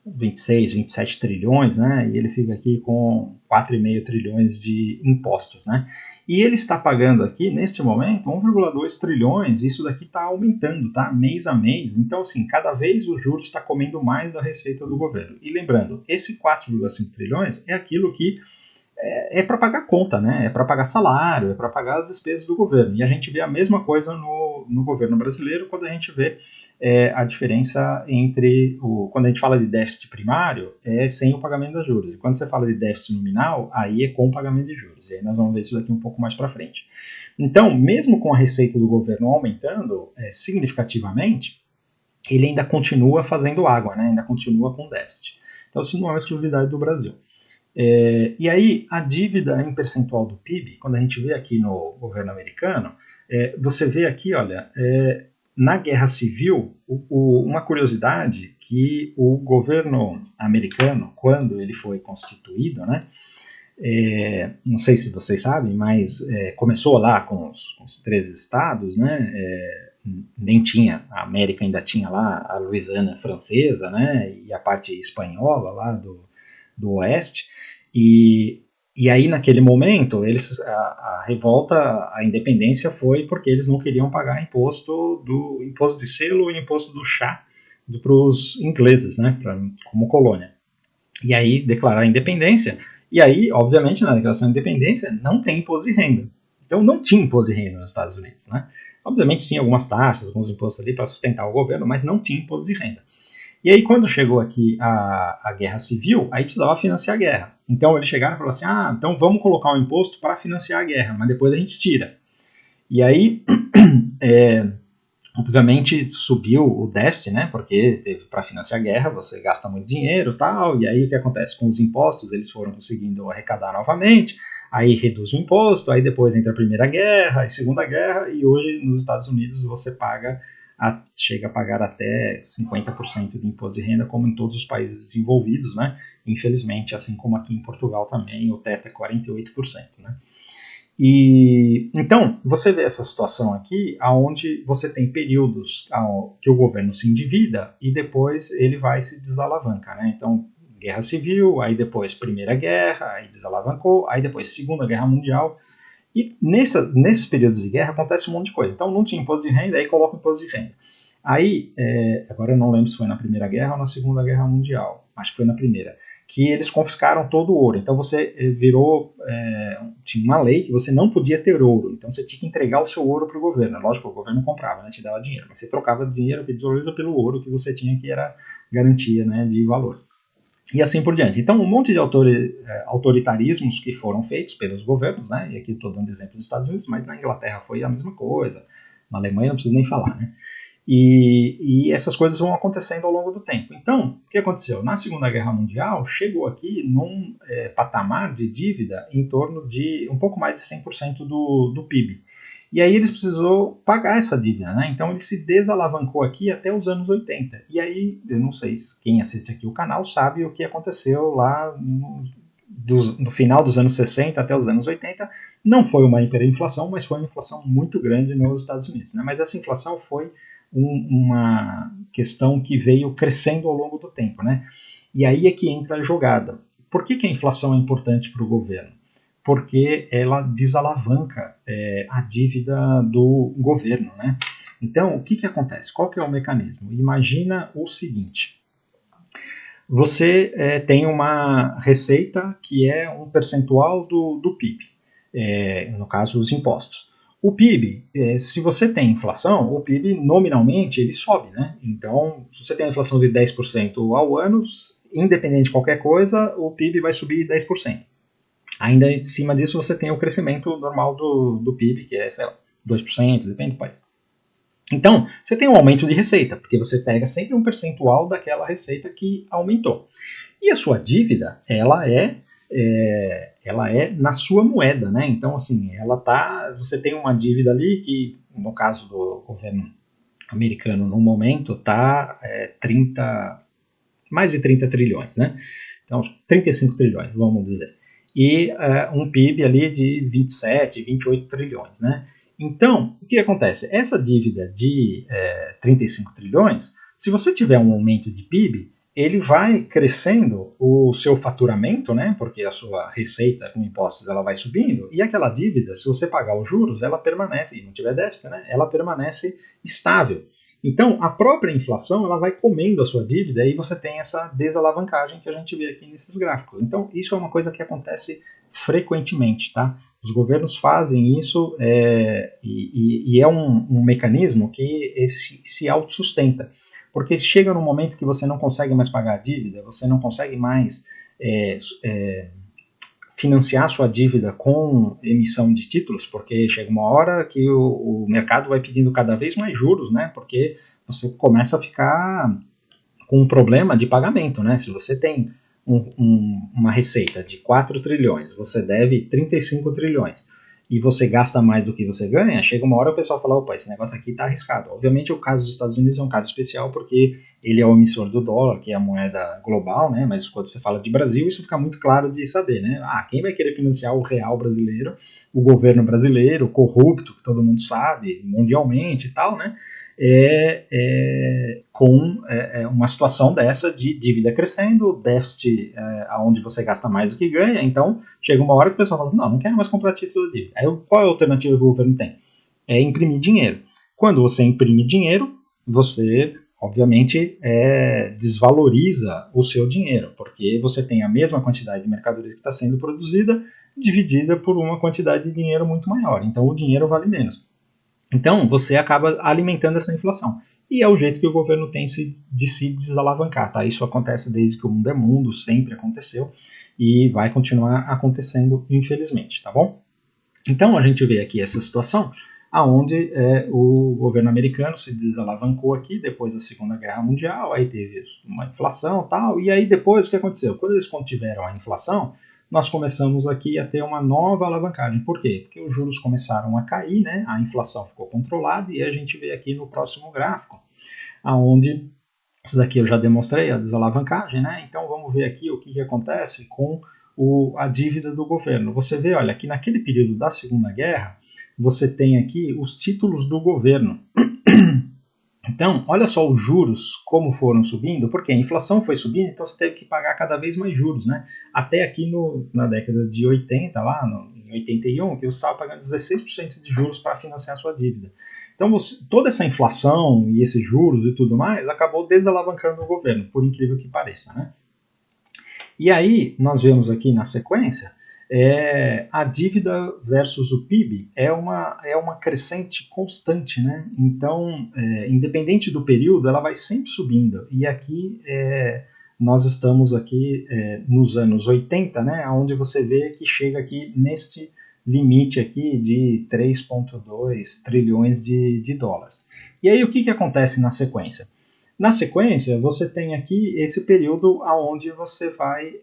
26, 27 trilhões, né? E ele fica aqui com 4,5 trilhões de impostos, né? E ele está pagando aqui, neste momento, 1,2 trilhões, isso daqui está aumentando, tá? Mês a mês. Então, assim, cada vez o juros está comendo mais da receita do governo. E lembrando, esse 4,5 trilhões é aquilo que é para pagar conta, né? É para pagar salário, é para pagar as despesas do governo. E a gente vê a mesma coisa no governo brasileiro quando a gente vê a diferença entre quando a gente fala de déficit primário, é sem o pagamento dos juros. E quando você fala de déficit nominal, aí é com o pagamento de juros. E aí nós vamos ver isso daqui um pouco mais para frente. Então, mesmo com a receita do governo aumentando significativamente, ele ainda continua fazendo água, né? Ainda continua com déficit. Então, isso não é uma exclusividade do Brasil. E aí, a dívida em percentual do PIB, quando a gente vê aqui no governo americano, você vê aqui, olha, na Guerra Civil, uma curiosidade que o governo americano, quando ele foi constituído, né, não sei se vocês sabem, mas começou lá com os 13 estados, né, nem tinha, a América ainda tinha lá a Louisiana francesa, né, e a parte espanhola lá do oeste, e aí naquele momento a revolta, a independência foi porque eles não queriam pagar imposto de selo e imposto do chá para os ingleses, né, como colônia. E aí declararam a independência, e aí, obviamente, na declaração de independência não tem imposto de renda. Então não tinha imposto de renda nos Estados Unidos, né? Obviamente tinha algumas taxas, alguns impostos ali para sustentar o governo, mas não tinha imposto de renda. E aí, quando chegou aqui a Guerra Civil, aí precisava financiar a guerra. Então, eles chegaram e falaram assim, então vamos colocar um imposto para financiar a guerra, mas depois a gente tira. E aí, obviamente, subiu o déficit, né, porque para financiar a guerra você gasta muito dinheiro e tal, e aí o que acontece com os impostos? Eles foram conseguindo arrecadar novamente, aí reduz o imposto, aí depois entra a Primeira Guerra, a Segunda Guerra, e hoje nos Estados Unidos você chega a pagar até 50% de imposto de renda, como em todos os países desenvolvidos, né? Infelizmente, assim como aqui em Portugal também, o teto é 48%, né? E então você vê essa situação aqui, aonde você tem períodos que o governo se endivida e depois ele vai se desalavancar, né? Então, Guerra Civil, aí depois Primeira Guerra, aí desalavancou, aí depois Segunda Guerra Mundial. E nesses períodos de guerra acontece um monte de coisa. Então não tinha imposto de renda, aí coloca o imposto de renda. Aí, agora eu não lembro se foi na Primeira Guerra ou na Segunda Guerra Mundial, acho que foi na Primeira, que eles confiscaram todo o ouro. Então você tinha uma lei que você não podia ter ouro, então você tinha que entregar o seu ouro para o governo. Lógico que o governo comprava, né, te dava dinheiro, mas você trocava dinheiro pelo ouro que você tinha, que era garantia, né, de valor. E assim por diante. Então, um monte de autoritarismos que foram feitos pelos governos, né? E aqui estou dando exemplo dos Estados Unidos, mas na Inglaterra foi a mesma coisa, na Alemanha não preciso nem falar, né? E essas coisas vão acontecendo ao longo do tempo. Então, o que aconteceu? Na Segunda Guerra Mundial, chegou aqui num patamar de dívida em torno de um pouco mais de 100% do PIB. E aí eles precisou pagar essa dívida, né? Então ele se desalavancou aqui até os anos 80. E aí, eu não sei se quem assiste aqui o canal sabe o que aconteceu lá no final dos anos 60 até os anos 80. Não foi uma hiperinflação, mas foi uma inflação muito grande nos Estados Unidos, né? Mas essa inflação foi uma questão que veio crescendo ao longo do tempo, né? E aí é que entra a jogada. Por que a inflação é importante para o governo? Porque ela desalavanca a dívida do governo, né? Então, o que acontece? Qual que é o mecanismo? Imagina o seguinte, você tem uma receita que é um percentual do PIB, no caso, os impostos. O PIB, se você tem inflação, o PIB nominalmente ele sobe, né? Então, se você tem a inflação de 10% ao ano, independente de qualquer coisa, o PIB vai subir 10%. Ainda em cima disso você tem o crescimento normal do PIB, que é, sei lá, 2%, depende do país. Então, você tem um aumento de receita, porque você pega sempre um percentual daquela receita que aumentou. E a sua dívida, ela é na sua moeda, né? Então, assim, você tem uma dívida ali que, no caso do governo americano, no momento, está mais de 30 trilhões, né? Então, 35 trilhões, vamos dizer. E um PIB ali de 27, 28 trilhões, né? Então, o que acontece? Essa dívida de 35 trilhões, se você tiver um aumento de PIB, ele vai crescendo o seu faturamento, né? Porque a sua receita com impostos ela vai subindo, e aquela dívida, se você pagar os juros, ela permanece, e não tiver déficit, né? Ela permanece estável. Então, a própria inflação ela vai comendo a sua dívida e você tem essa desalavancagem que a gente vê aqui nesses gráficos. Então, isso é uma coisa que acontece frequentemente, tá? Os governos fazem isso e é um mecanismo que se autossustenta. Porque chega num momento que você não consegue mais pagar a dívida, você não consegue mais financiar sua dívida com emissão de títulos, porque chega uma hora que o mercado vai pedindo cada vez mais juros, né? Porque você começa a ficar com um problema de pagamento, né? Se você tem uma receita de 4 trilhões, você deve 35 trilhões, e você gasta mais do que você ganha, chega uma hora o pessoal fala, opa, esse negócio aqui está arriscado. Obviamente o caso dos Estados Unidos é um caso especial porque ele é o emissor do dólar, que é a moeda global, né? Mas quando você fala de Brasil, isso fica muito claro de saber, né? Quem vai querer financiar o real brasileiro, o governo brasileiro, corrupto, que todo mundo sabe, mundialmente e tal, né? Com uma situação dessa de dívida crescendo, déficit onde você gasta mais do que ganha, então chega uma hora que o pessoal fala assim, não quero mais comprar título de dívida. Aí qual é a alternativa que o governo tem? É imprimir dinheiro. Quando você imprime dinheiro, você obviamente desvaloriza o seu dinheiro, porque você tem a mesma quantidade de mercadoria que está sendo produzida, dividida por uma quantidade de dinheiro muito maior, então o dinheiro vale menos. Então, você acaba alimentando essa inflação. E é o jeito que o governo tem de se desalavancar. Tá? Isso acontece desde que o mundo é mundo, sempre aconteceu, e vai continuar acontecendo, infelizmente. Tá bom? Então, a gente vê aqui essa situação onde o governo americano se desalavancou aqui depois da Segunda Guerra Mundial, aí teve uma inflação e tal, e aí depois o que aconteceu? Quando eles contiveram a inflação, nós começamos aqui a ter uma nova alavancagem. Por quê? Porque os juros começaram a cair, né? A inflação ficou controlada e a gente vê aqui no próximo gráfico, aonde isso daqui eu já demonstrei, a desalavancagem, né? Então vamos ver aqui o que acontece com a dívida do governo. Você vê, olha, que naquele período da Segunda Guerra, você tem aqui os títulos do governo. Então, olha só os juros como foram subindo, porque a inflação foi subindo, então você teve que pagar cada vez mais juros, né? Até aqui na década de 80, em 81, que você estava pagando 16% de juros para financiar a sua dívida. Então, toda essa inflação e esses juros e tudo mais acabou desalavancando o governo, por incrível que pareça, né? E aí, nós vemos aqui na sequência, a dívida versus o PIB é uma crescente constante, né? Então, independente do período, ela vai sempre subindo. E aqui nós estamos aqui nos anos 80, né? Onde você vê que chega aqui neste limite aqui de 3,2 trilhões de dólares. E aí o que acontece na sequência? Na sequência, você tem aqui esse período onde você vai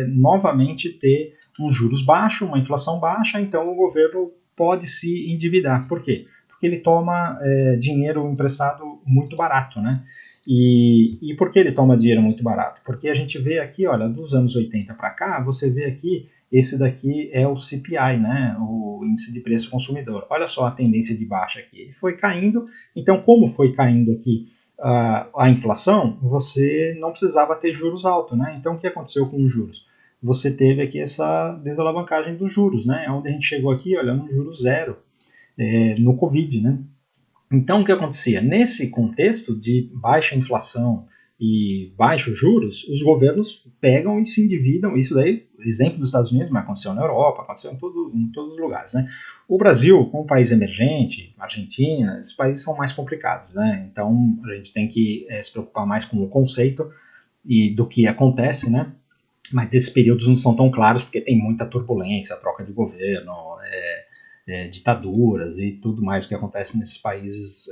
novamente ter um juros baixo, uma inflação baixa, então o governo pode se endividar. Por quê? Porque ele toma dinheiro emprestado muito barato, né? E por que ele toma dinheiro muito barato? Porque a gente vê aqui, olha, dos anos 80 para cá, você vê aqui, esse daqui é o CPI, né? O Índice de Preço Consumidor. Olha só a tendência de baixa aqui. Ele foi caindo, então como foi caindo aqui a inflação, você não precisava ter juros altos, né? Então o que aconteceu com os juros? Você teve aqui essa desalavancagem dos juros, né? Onde a gente chegou aqui, olha, no juro zero, no Covid, né? Então o que acontecia? Nesse contexto de baixa inflação e baixos juros, os governos pegam e se endividam. Isso daí, exemplo dos Estados Unidos, mas aconteceu na Europa, aconteceu em todos os lugares, né? O Brasil, como país emergente, Argentina, esses países são mais complicados, né? Então a gente tem que se preocupar mais com o conceito e do que acontece, né? Mas esses períodos não são tão claros porque tem muita turbulência, troca de governo, ditaduras e tudo mais que acontece nesses países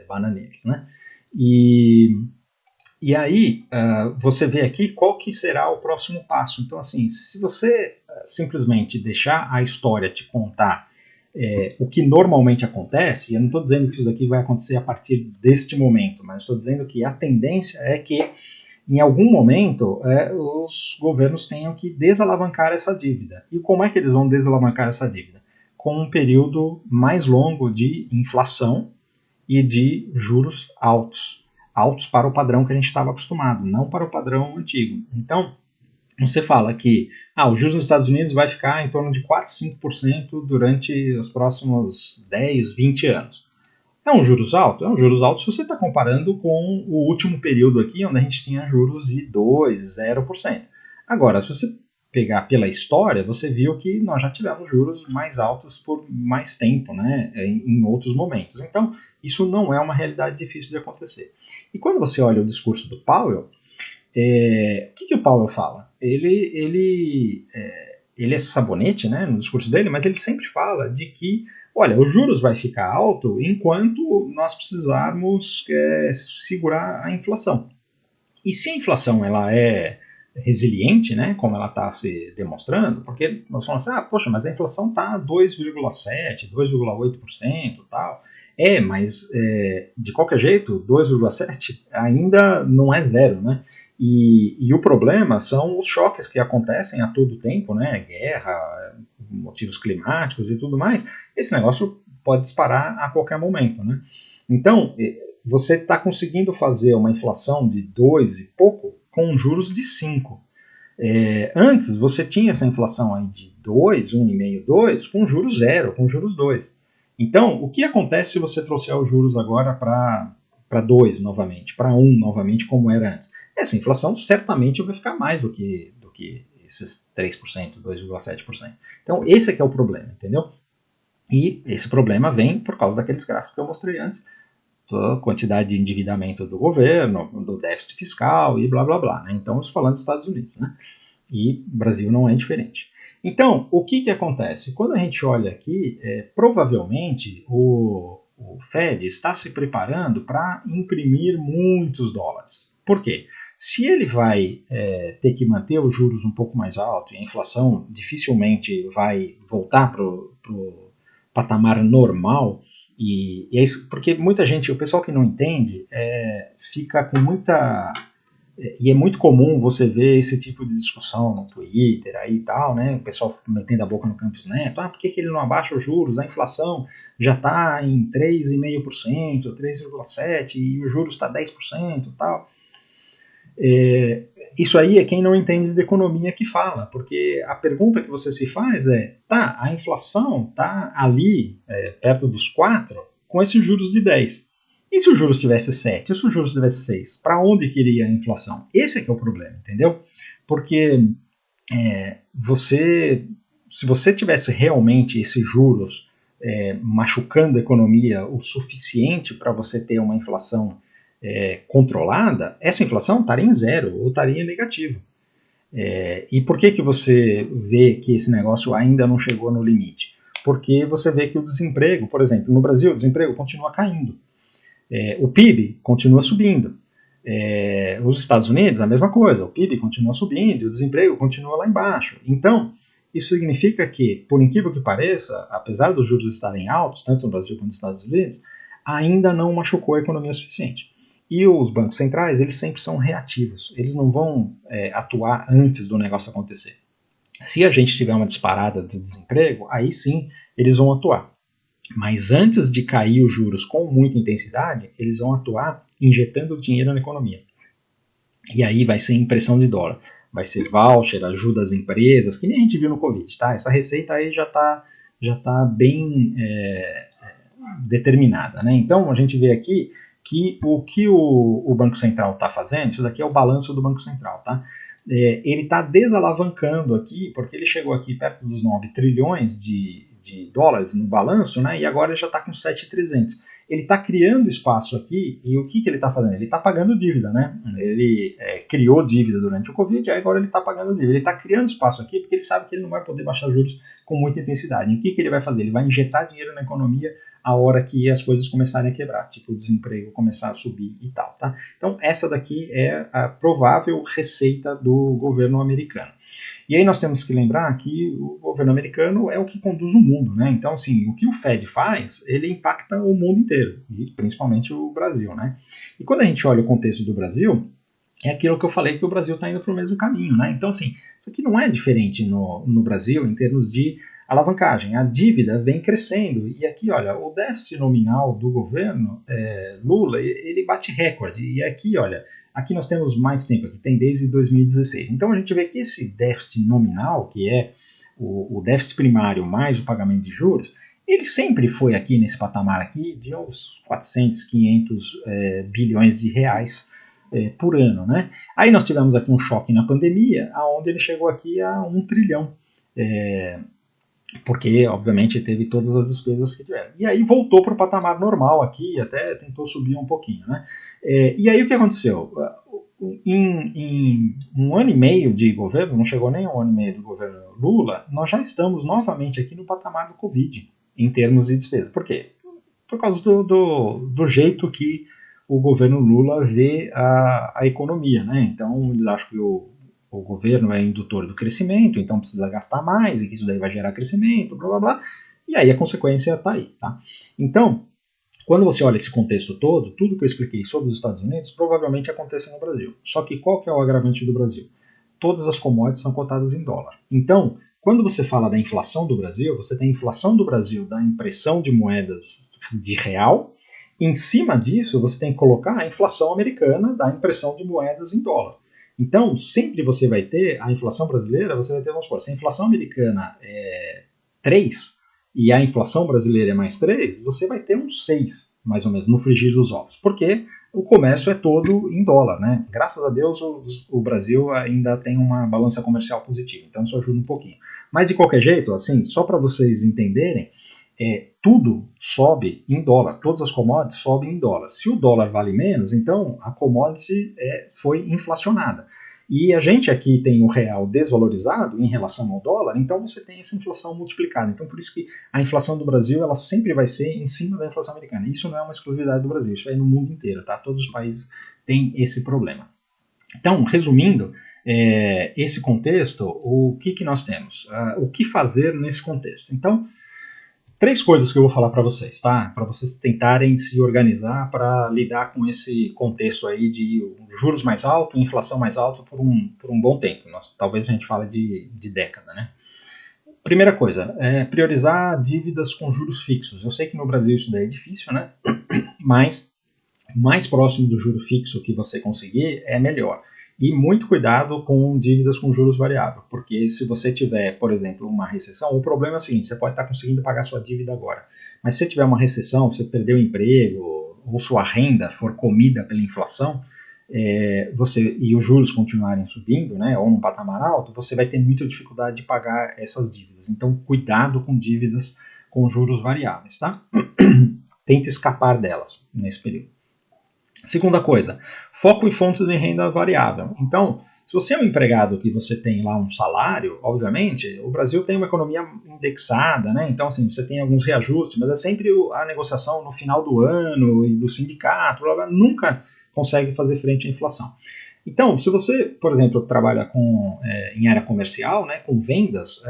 bananeiros, né? E aí, você vê aqui qual que será o próximo passo. Então, assim, se você simplesmente deixar a história te contar o que normalmente acontece, e eu não estou dizendo que isso daqui vai acontecer a partir deste momento, mas estou dizendo que a tendência é que, em algum momento, os governos tenham que desalavancar essa dívida. E como é que eles vão desalavancar essa dívida? Com um período mais longo de inflação e de juros altos, altos para o padrão que a gente estava acostumado, não para o padrão antigo. Então, você fala que os juros nos Estados Unidos vai ficar em torno de 4, 5% durante os próximos 10, 20 anos. É um juros alto? É um juros alto se você está comparando com o último período aqui, onde a gente tinha juros de 2, 0%. Agora, se você pegar pela história, você viu que nós já tivemos juros mais altos por mais tempo, né, em outros momentos. Então, isso não é uma realidade difícil de acontecer. E quando você olha o discurso do Powell, o que o Powell fala? Ele é sabonete, né, no discurso dele, mas ele sempre fala de que, olha, os juros vai ficar alto enquanto nós precisarmos segurar a inflação. E se a inflação ela é resiliente, né, como ela está se demonstrando, porque nós falamos assim, poxa, mas a inflação está 2,7%, 2,8% e tal. Mas de qualquer jeito, 2,7% ainda não é zero, né? E o problema são os choques que acontecem a todo tempo, né? Guerra, motivos climáticos e tudo mais. Esse negócio pode disparar a qualquer momento, né? Então, você está conseguindo fazer uma inflação de 2 e pouco com juros de 5. Antes, você tinha essa inflação aí de 2, 1,5, 2, com juros 0, com juros 2. Então, o que acontece se você trouxer os juros agora para 2 novamente, para 1 novamente, como era antes? Essa inflação certamente vai ficar mais do que esses 3%, 2,7%. Então, esse é que é o problema, entendeu? E esse problema vem por causa daqueles gráficos que eu mostrei antes, da quantidade de endividamento do governo, do déficit fiscal e blá blá blá, né? Então, estou falando dos Estados Unidos, né? E o Brasil não é diferente. Então, o que acontece? Quando a gente olha aqui, provavelmente o Fed está se preparando para imprimir muitos dólares. Por quê? Se ele vai ter que manter os juros um pouco mais altos e a inflação dificilmente vai voltar para o patamar normal, e é isso, porque muita gente, o pessoal que não entende, fica com muita... E é muito comum você ver esse tipo de discussão no Twitter aí e tal, né? O pessoal metendo a boca no Campos Neto. Por que ele não abaixa os juros? A inflação já está em 3,5%, 3,7%, e o juros está 10% e tal. Isso aí é quem não entende de economia que fala, porque a pergunta que você se faz a inflação está ali, perto dos 4, com esses juros de 10. E se os juros tivesse 7? E se os juros tivesse 6? Para onde que iria a inflação? Esse é que é o problema, entendeu? Porque se você tivesse realmente esses juros machucando a economia o suficiente para você ter uma inflação controlada, essa inflação estaria em zero ou estaria em negativo. E por que você vê que esse negócio ainda não chegou no limite? Porque você vê que o desemprego, por exemplo, no Brasil, o desemprego continua caindo. O PIB continua subindo. Os Estados Unidos, a mesma coisa, o PIB continua subindo e o desemprego continua lá embaixo. Então, isso significa que, por incrível que pareça, apesar dos juros estarem altos, tanto no Brasil quanto nos Estados Unidos, ainda não machucou a economia o suficiente. E os bancos centrais, eles sempre são reativos, eles não vão atuar antes do negócio acontecer. Se a gente tiver uma disparada do desemprego, aí sim eles vão atuar. Mas antes de cair os juros com muita intensidade, eles vão atuar injetando dinheiro na economia. E aí vai ser impressão de dólar. Vai ser voucher, ajuda às empresas, que nem a gente viu no Covid, tá? Essa receita aí já tá bem determinada, né? Então a gente vê aqui que o que o Banco Central está fazendo, isso daqui é o balanço do Banco Central, tá? Ele está desalavancando aqui, porque ele chegou aqui perto dos 9 trilhões de dólares no balanço, né? E agora ele já está com 7.300. Ele está criando espaço aqui, e o que ele está fazendo? Ele está pagando dívida, né? Ele criou dívida durante o Covid, aí agora ele está pagando dívida. Ele está criando espaço aqui porque ele sabe que ele não vai poder baixar juros com muita intensidade. E o que ele vai fazer? Ele vai injetar dinheiro na economia a hora que as coisas começarem a quebrar, tipo o desemprego começar a subir e tal, tá? Então essa daqui é a provável receita do governo americano. E aí nós temos que lembrar que o governo americano é o que conduz o mundo, né? Então, assim, o que o Fed faz, ele impacta o mundo inteiro, e principalmente o Brasil, né? E quando a gente olha o contexto do Brasil, é aquilo que eu falei que o Brasil está indo para o mesmo caminho, né? Então, assim, isso aqui não é diferente no Brasil em termos de alavancagem, a dívida vem crescendo. E aqui, olha, o déficit nominal do governo Lula, ele bate recorde. E aqui, olha, aqui nós temos mais tempo, aqui tem desde 2016. Então a gente vê que esse déficit nominal, que é o déficit primário mais o pagamento de juros, ele sempre foi aqui nesse patamar aqui de uns 400, 500 bilhões de reais por ano, né? Aí nós tivemos aqui um choque na pandemia, onde ele chegou aqui a 1 trilhão, porque obviamente teve todas as despesas que tiveram. E aí voltou para o patamar normal aqui, até tentou subir um pouquinho, né? E aí o que aconteceu? Em 1 ano e meio de governo, não chegou nem 1 ano e meio do governo Lula, nós já estamos novamente aqui no patamar do Covid, em termos de despesa. Por quê? Por causa do jeito que o governo Lula vê a economia, né? Então eles acham que o governo é indutor do crescimento, então precisa gastar mais, e que isso daí vai gerar crescimento, blá blá blá, e aí a consequência está aí, tá? Então, quando você olha esse contexto todo, tudo que eu expliquei sobre os Estados Unidos provavelmente acontece no Brasil. Só que qual que é o agravante do Brasil? Todas as commodities são cotadas em dólar. Então, quando você fala da inflação do Brasil, você tem a inflação do Brasil da impressão de moedas de real. Em cima disso, você tem que colocar a inflação americana da impressão de moedas em dólar. Então, sempre você vai ter a inflação brasileira, você vai ter, vamos supor, se a inflação americana é 3 e a inflação brasileira é mais 3, você vai ter uns 6, mais ou menos, no frigir dos ovos. Porque o comércio é todo em dólar, né? Graças a Deus o Brasil ainda tem uma balança comercial positiva, então isso ajuda um pouquinho. Mas de qualquer jeito, assim, só para vocês entenderem, tudo sobe em dólar, todas as commodities sobem em dólar. Se o dólar vale menos, então a commodity foi inflacionada. E a gente aqui tem o real desvalorizado em relação ao dólar, então você tem essa inflação multiplicada. Então por isso que a inflação do Brasil ela sempre vai ser em cima da inflação americana. Isso não é uma exclusividade do Brasil, isso é no mundo inteiro, tá? Todos os países têm esse problema. Então, resumindo, esse contexto, o que nós temos? O que fazer nesse contexto? Então, 3 coisas que eu vou falar para vocês, tá? Para vocês tentarem se organizar para lidar com esse contexto aí de juros mais altos, inflação mais alta por um bom tempo. Talvez a gente fale de década, né? Primeira coisa, priorizar dívidas com juros fixos. Eu sei que no Brasil isso daí é difícil, né? Mas mais próximo do juro fixo que você conseguir é melhor. E muito cuidado com dívidas com juros variáveis, porque se você tiver, por exemplo, uma recessão, o problema é o seguinte, você pode estar conseguindo pagar sua dívida agora, mas se tiver uma recessão, você perdeu o emprego, ou sua renda for comida pela inflação, e os juros continuarem subindo, né, ou num patamar alto, você vai ter muita dificuldade de pagar essas dívidas. Então, cuidado com dívidas com juros variáveis, tá? Tente escapar delas nesse período. Segunda coisa, foco em fontes de renda variável. Então, se você é um empregado que você tem lá um salário, obviamente, o Brasil tem uma economia indexada, né? Então, assim, você tem alguns reajustes, mas é sempre a negociação no final do ano e do sindicato, nunca consegue fazer frente à inflação. Então, se você, por exemplo, trabalha em área comercial, né, com vendas,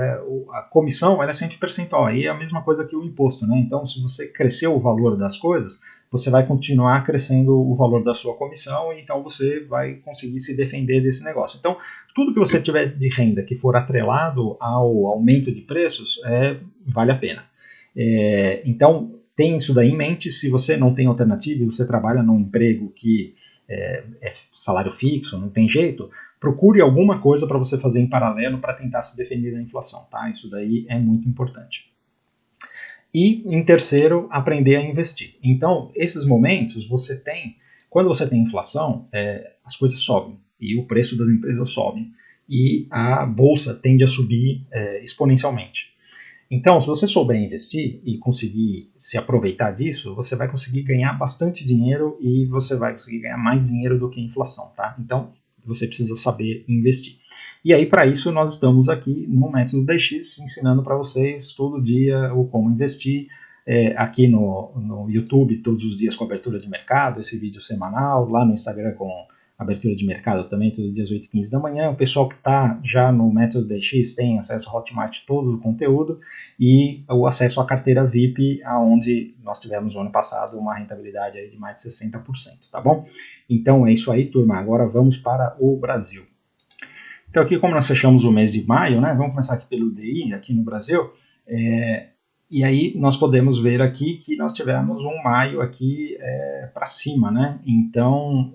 a comissão ela é sempre percentual, aí é a mesma coisa que o imposto, né? Então, se você cresceu o valor das coisas, você vai continuar crescendo o valor da sua comissão e então você vai conseguir se defender desse negócio. Então, tudo que você tiver de renda que for atrelado ao aumento de preços, vale a pena. Então, tem isso daí em mente. Se você não tem alternativa e você trabalha num emprego que é salário fixo, não tem jeito, procure alguma coisa para você fazer em paralelo para tentar se defender da inflação, tá? Isso daí é muito importante. E, em terceiro, aprender a investir. Então, esses momentos, quando você tem inflação, as coisas sobem e o preço das empresas sobe e a bolsa tende a subir exponencialmente. Então, se você souber investir e conseguir se aproveitar disso, você vai conseguir ganhar bastante dinheiro e você vai conseguir ganhar mais dinheiro do que a inflação, tá? Então, você precisa saber investir. E aí, para isso, nós estamos aqui no Método DX, ensinando para vocês todo dia o como investir, aqui no YouTube, todos os dias com abertura de mercado, esse vídeo semanal, lá no Instagram com abertura de mercado também, todo dia às 8h15 da manhã. O pessoal que está já no Método DX tem acesso ao Hotmart todo o conteúdo e o acesso à carteira VIP, onde nós tivemos no ano passado uma rentabilidade aí de mais de 60%, tá bom? Então é isso aí, turma. Agora vamos para o Brasil. Então aqui, como nós fechamos o mês de maio, né, vamos começar aqui pelo DI, aqui no Brasil, E aí nós podemos ver aqui que nós tivemos um maio aqui para cima, né? Então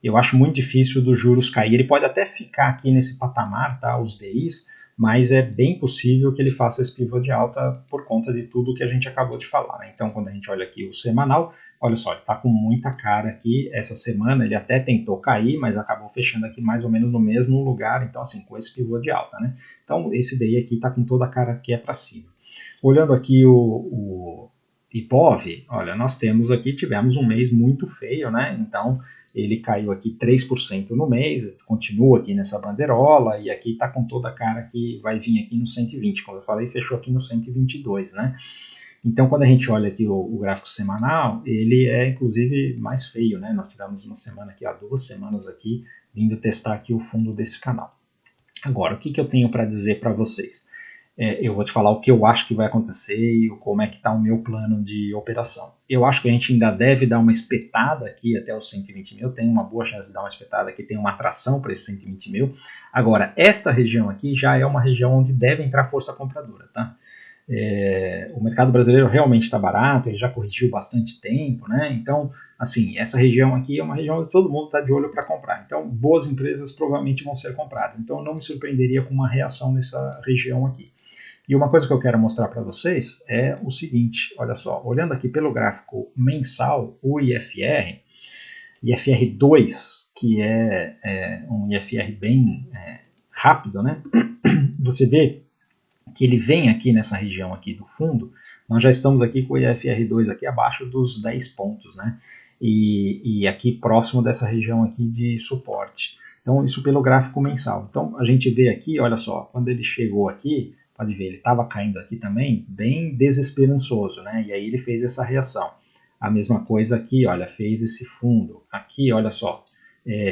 eu acho muito difícil dos juros cair. Ele pode até ficar aqui nesse patamar, tá? Os DIs, mas é bem possível que ele faça esse pivô de alta por conta de tudo que a gente acabou de falar, né? Então, quando a gente olha aqui o semanal, olha só, ele está com muita cara aqui essa semana, ele até tentou cair, mas acabou fechando aqui mais ou menos no mesmo lugar, então assim, com esse pivô de alta, né? Então, esse DI aqui está com toda a cara que é para cima. Olhando aqui o IPOV, olha, nós tivemos um mês muito feio, né? Então, ele caiu aqui 3% no mês, continua aqui nessa banderola, e aqui está com toda a cara que vai vir aqui no 120, como eu falei, fechou aqui no 122, né? Então, quando a gente olha aqui o gráfico semanal, ele é, inclusive, mais feio, né? Nós tivemos uma semana aqui, 2 semanas aqui, vindo testar aqui o fundo desse canal. Agora, o que eu tenho para dizer para vocês? Eu vou te falar o que eu acho que vai acontecer e como é que está o meu plano de operação. Eu acho que a gente ainda deve dar uma espetada aqui até os 120 mil, tem uma boa chance de dar uma espetada aqui, tem uma atração para esses 120 mil. Agora, esta região aqui já é uma região onde deve entrar força compradora, tá? O mercado brasileiro realmente está barato, ele já corrigiu bastante tempo, né? Então, assim, essa região aqui é uma região onde todo mundo está de olho para comprar. Então, boas empresas provavelmente vão ser compradas. Então, eu não me surpreenderia com uma reação nessa região aqui. E uma coisa que eu quero mostrar para vocês é o seguinte, olha só, olhando aqui pelo gráfico mensal, o IFR, IFR2, que é um IFR bem rápido, né? Você vê que ele vem aqui nessa região aqui do fundo, nós já estamos aqui com o IFR2 aqui abaixo dos 10 pontos, né? E aqui próximo dessa região aqui de suporte. Então, isso pelo gráfico mensal. Então, a gente vê aqui, olha só, quando ele chegou aqui, pode ver, ele estava caindo aqui também, bem desesperançoso, né? E aí ele fez essa reação. A mesma coisa aqui, olha, fez esse fundo. Aqui, olha só,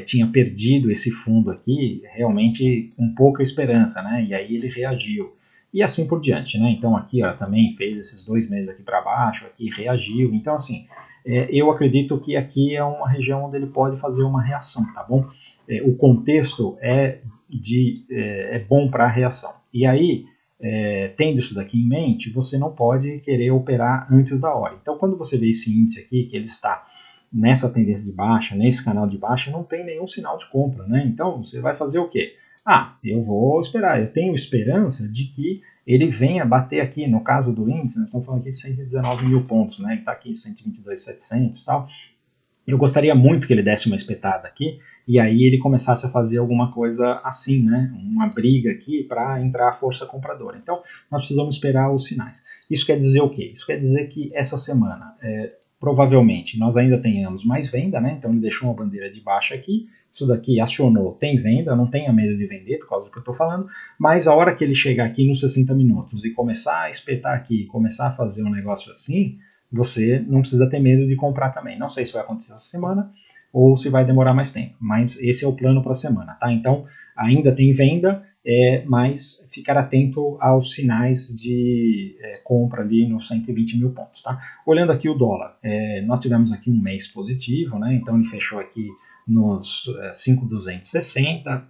tinha perdido esse fundo aqui, realmente com pouca esperança, né? E aí ele reagiu. E assim por diante, né? Então aqui, ó, também fez esses 2 meses aqui para baixo, aqui reagiu. Então, assim, eu acredito que aqui é uma região onde ele pode fazer uma reação, tá bom? O contexto é bom para a reação. E aí, tendo isso daqui em mente, você não pode querer operar antes da hora. Então, quando você vê esse índice aqui, que ele está nessa tendência de baixa, nesse canal de baixa, não tem nenhum sinal de compra, né? Então, você vai fazer o quê? Eu vou esperar, eu tenho esperança de que ele venha bater aqui, no caso do índice, nós estamos falando aqui de 119 mil pontos, né? Ele está aqui em 122.700 e tal. Eu gostaria muito que ele desse uma espetada aqui, e aí ele começasse a fazer alguma coisa assim, né? Uma briga aqui para entrar a força compradora. Então, nós precisamos esperar os sinais. Isso quer dizer o quê? Isso quer dizer que essa semana, provavelmente, nós ainda tenhamos mais venda, né? Então, ele deixou uma bandeira de baixa aqui, isso daqui acionou, tem venda, não tenha medo de vender, por causa do que eu estou falando, mas a hora que ele chegar aqui nos 60 minutos e começar a espetar aqui, começar a fazer um negócio assim, você não precisa ter medo de comprar também. Não sei se vai acontecer essa semana ou se vai demorar mais tempo, mas esse é o plano para a semana, tá? Então, ainda tem venda, mas ficar atento aos sinais de compra ali nos 120 mil pontos, tá? Olhando aqui o dólar, nós tivemos aqui um mês positivo, né? Então, ele fechou aqui nos 5.260,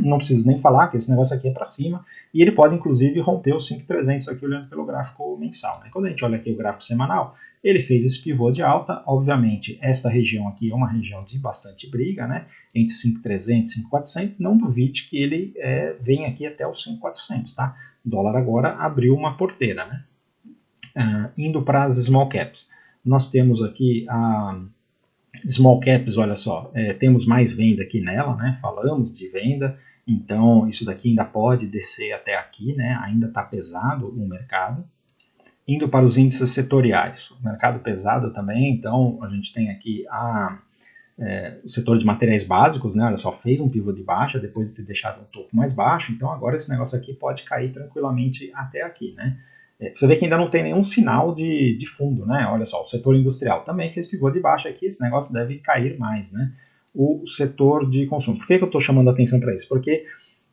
não preciso nem falar que esse negócio aqui é para cima, e ele pode inclusive romper os 5.300 aqui olhando pelo gráfico mensal, né? Quando a gente olha aqui o gráfico semanal, ele fez esse pivô de alta, obviamente esta região aqui é uma região de bastante briga, né? Entre 5.300 e 5.400, não duvide que ele vem aqui até os 5.400, tá? O dólar agora abriu uma porteira, né? Indo para as small caps, nós temos aqui a small caps, olha só, temos mais venda aqui nela, né? Falamos de venda, então isso daqui ainda pode descer até aqui, né? Ainda está pesado o mercado. Indo para os índices setoriais, o mercado pesado também, então a gente tem aqui o setor de materiais básicos, né? Olha só, fez um pivô de baixa depois de ter deixado um topo mais baixo, então agora esse negócio aqui pode cair tranquilamente até aqui, né? Você vê que ainda não tem nenhum sinal de fundo, né? Olha só, o setor industrial também fez pivô de baixa aqui, esse negócio deve cair mais, né? O setor de consumo. Por que eu estou chamando a atenção para isso? Porque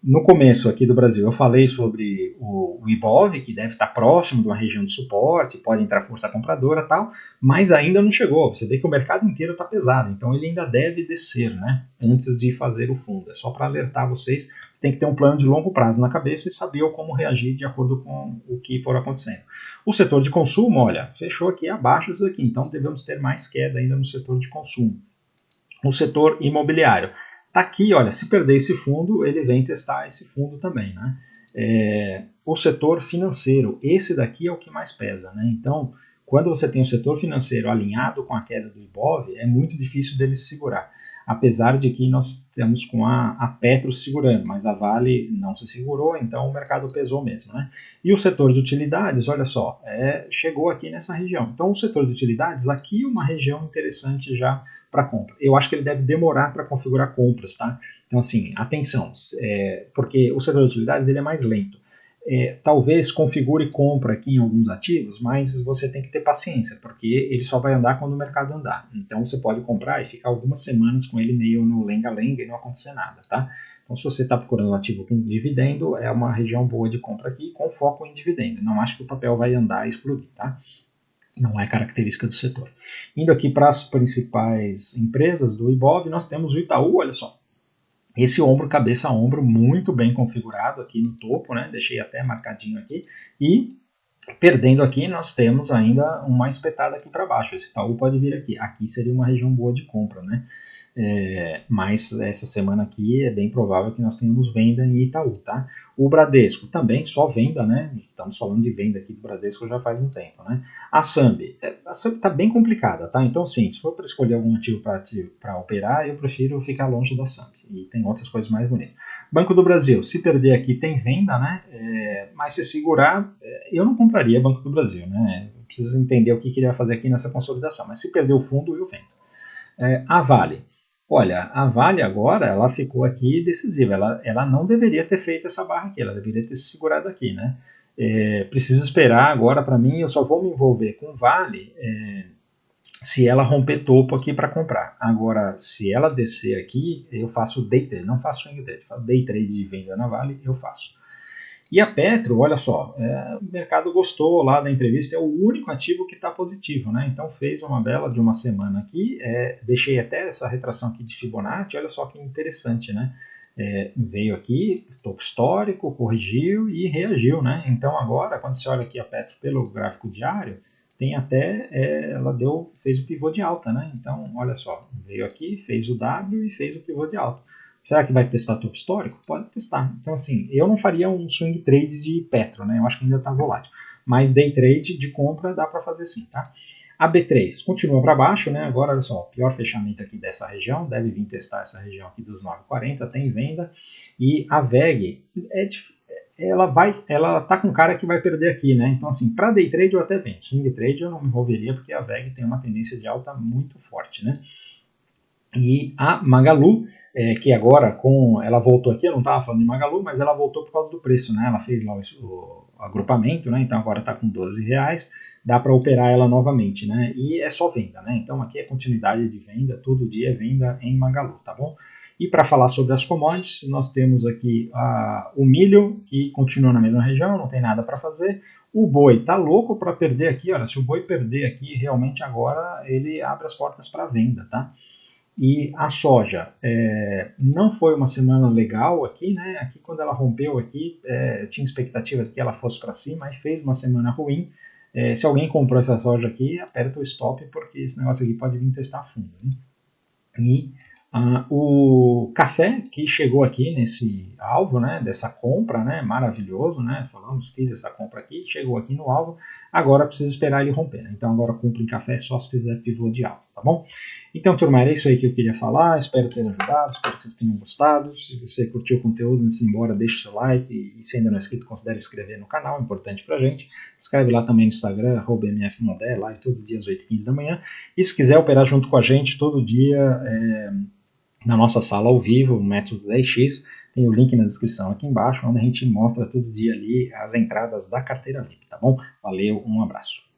No começo aqui do Brasil eu falei sobre o Ibov, que deve estar próximo de uma região de suporte, pode entrar força compradora e tal, mas ainda não chegou. Você vê que o mercado inteiro está pesado, então ele ainda deve descer, né, antes de fazer o fundo. É só para alertar vocês, você tem que ter um plano de longo prazo na cabeça e saber como reagir de acordo com o que for acontecendo. O setor de consumo, olha, fechou aqui abaixo disso aqui, então devemos ter mais queda ainda no setor de consumo. O setor imobiliário. Tá aqui, olha, se perder esse fundo, ele vem testar esse fundo também, né? O setor financeiro, esse daqui é o que mais pesa, né? Então, quando você tem o setor financeiro alinhado com a queda do Ibov, é muito difícil dele se segurar. Apesar de que nós temos com a Petro segurando, mas a Vale não se segurou, então o mercado pesou mesmo, né? E o setor de utilidades, olha só, chegou aqui nessa região. Então o setor de utilidades, aqui é uma região interessante já para compra. Eu acho que ele deve demorar para configurar compras, tá? Então assim, atenção, porque o setor de utilidades ele é mais lento. Talvez configure compra aqui em alguns ativos, mas você tem que ter paciência, porque ele só vai andar quando o mercado andar. Então você pode comprar e ficar algumas semanas com ele meio no lenga-lenga e não acontecer nada, tá? Então se você está procurando um ativo com dividendo, é uma região boa de compra aqui, com foco em dividendo. Não acho que o papel vai andar e explodir, tá? Não é característica do setor. Indo aqui para as principais empresas do Ibov, nós temos o Itaú, olha só. Esse ombro, cabeça a ombro, muito bem configurado aqui no topo, né? Deixei até marcadinho aqui. E perdendo aqui, nós temos ainda uma espetada aqui para baixo. Esse Itaú pode vir aqui. Aqui seria uma região boa de compra, né? Mas essa semana aqui é bem provável que nós tenhamos venda em Itaú, tá? O Bradesco também só venda, né? Estamos falando de venda aqui do Bradesco já faz um tempo, né? A Sambi está bem complicada, tá? Então, sim, se for para escolher algum ativo para operar, eu prefiro ficar longe da Sambi. E tem outras coisas mais bonitas. Banco do Brasil, se perder aqui tem venda, né? Mas se segurar, eu não compraria Banco do Brasil, né? Precisa entender o que ele vai fazer aqui nessa consolidação. Mas se perder o fundo, eu vendo. A Vale. Olha, a Vale agora, ela ficou aqui decisiva, ela não deveria ter feito essa barra aqui, ela deveria ter se segurado aqui, né? Precisa esperar agora, para mim, eu só vou me envolver com Vale se ela romper topo aqui para comprar. Agora, se ela descer aqui, eu faço day trade, não faço swing trade, faço day trade de venda na Vale, eu faço. E a Petro, olha só, o mercado gostou lá da entrevista, é o único ativo que está positivo, né? Então fez uma bela de uma semana aqui, deixei até essa retração aqui de Fibonacci, olha só que interessante, né? Veio aqui, topo histórico, corrigiu e reagiu, né? Então agora, quando você olha aqui a Petro pelo gráfico diário, tem até, ela fez o pivô de alta, né? Então, olha só, veio aqui, fez o W e fez o pivô de alta. Será que vai testar topo histórico? Pode testar. Então, assim, eu não faria um swing trade de Petro, né? Eu acho que ainda está volátil. Mas day trade de compra dá para fazer sim, tá? A B3 continua para baixo, né? Agora, olha só, pior fechamento aqui dessa região, deve vir testar essa região aqui dos 9,40, tem venda. E a VEG, ela tá com cara que vai perder aqui, né? Então, assim, para day trade eu até vendo. Swing trade eu não me envolveria porque a VEG tem uma tendência de alta muito forte, né? E a Magalu, que agora ela voltou aqui, eu não estava falando de Magalu, mas ela voltou por causa do preço, né? Ela fez lá o agrupamento, né? Então agora está com R$12, dá para operar ela novamente, né? E é só venda, né? Então aqui é continuidade de venda, todo dia é venda em Magalu, tá bom? E para falar sobre as commodities, nós temos aqui o milho, que continua na mesma região, não tem nada para fazer. O boi tá louco para perder aqui, olha, se o boi perder aqui, realmente agora ele abre as portas para venda, tá? E a soja não foi uma semana legal aqui, né? Aqui quando ela rompeu aqui, eu tinha expectativas que ela fosse para cima, mas fez uma semana ruim. Se alguém comprou essa soja aqui, aperta o stop, porque esse negócio aqui pode vir testar fundo, né? E o café que chegou aqui nesse alvo, né, dessa compra, né, maravilhoso, né, fiz essa compra aqui, chegou aqui no alvo, agora precisa esperar ele romper, né, então agora compra em café só se fizer pivô de alta, tá bom? Então, turma, era isso aí que eu queria falar, espero ter ajudado, espero que vocês tenham gostado. Se você curtiu o conteúdo, antes de ir embora, deixe o seu like e se ainda não é inscrito, considere se inscrever no canal, é importante pra gente. Escreve lá também no Instagram, @mfmodé, live todo dia às 8h15 da manhã. E se quiser operar junto com a gente todo dia na nossa sala ao vivo, o método 10x, tem o link na descrição aqui embaixo, onde a gente mostra todo dia ali as entradas da carteira VIP, tá bom? Valeu, um abraço.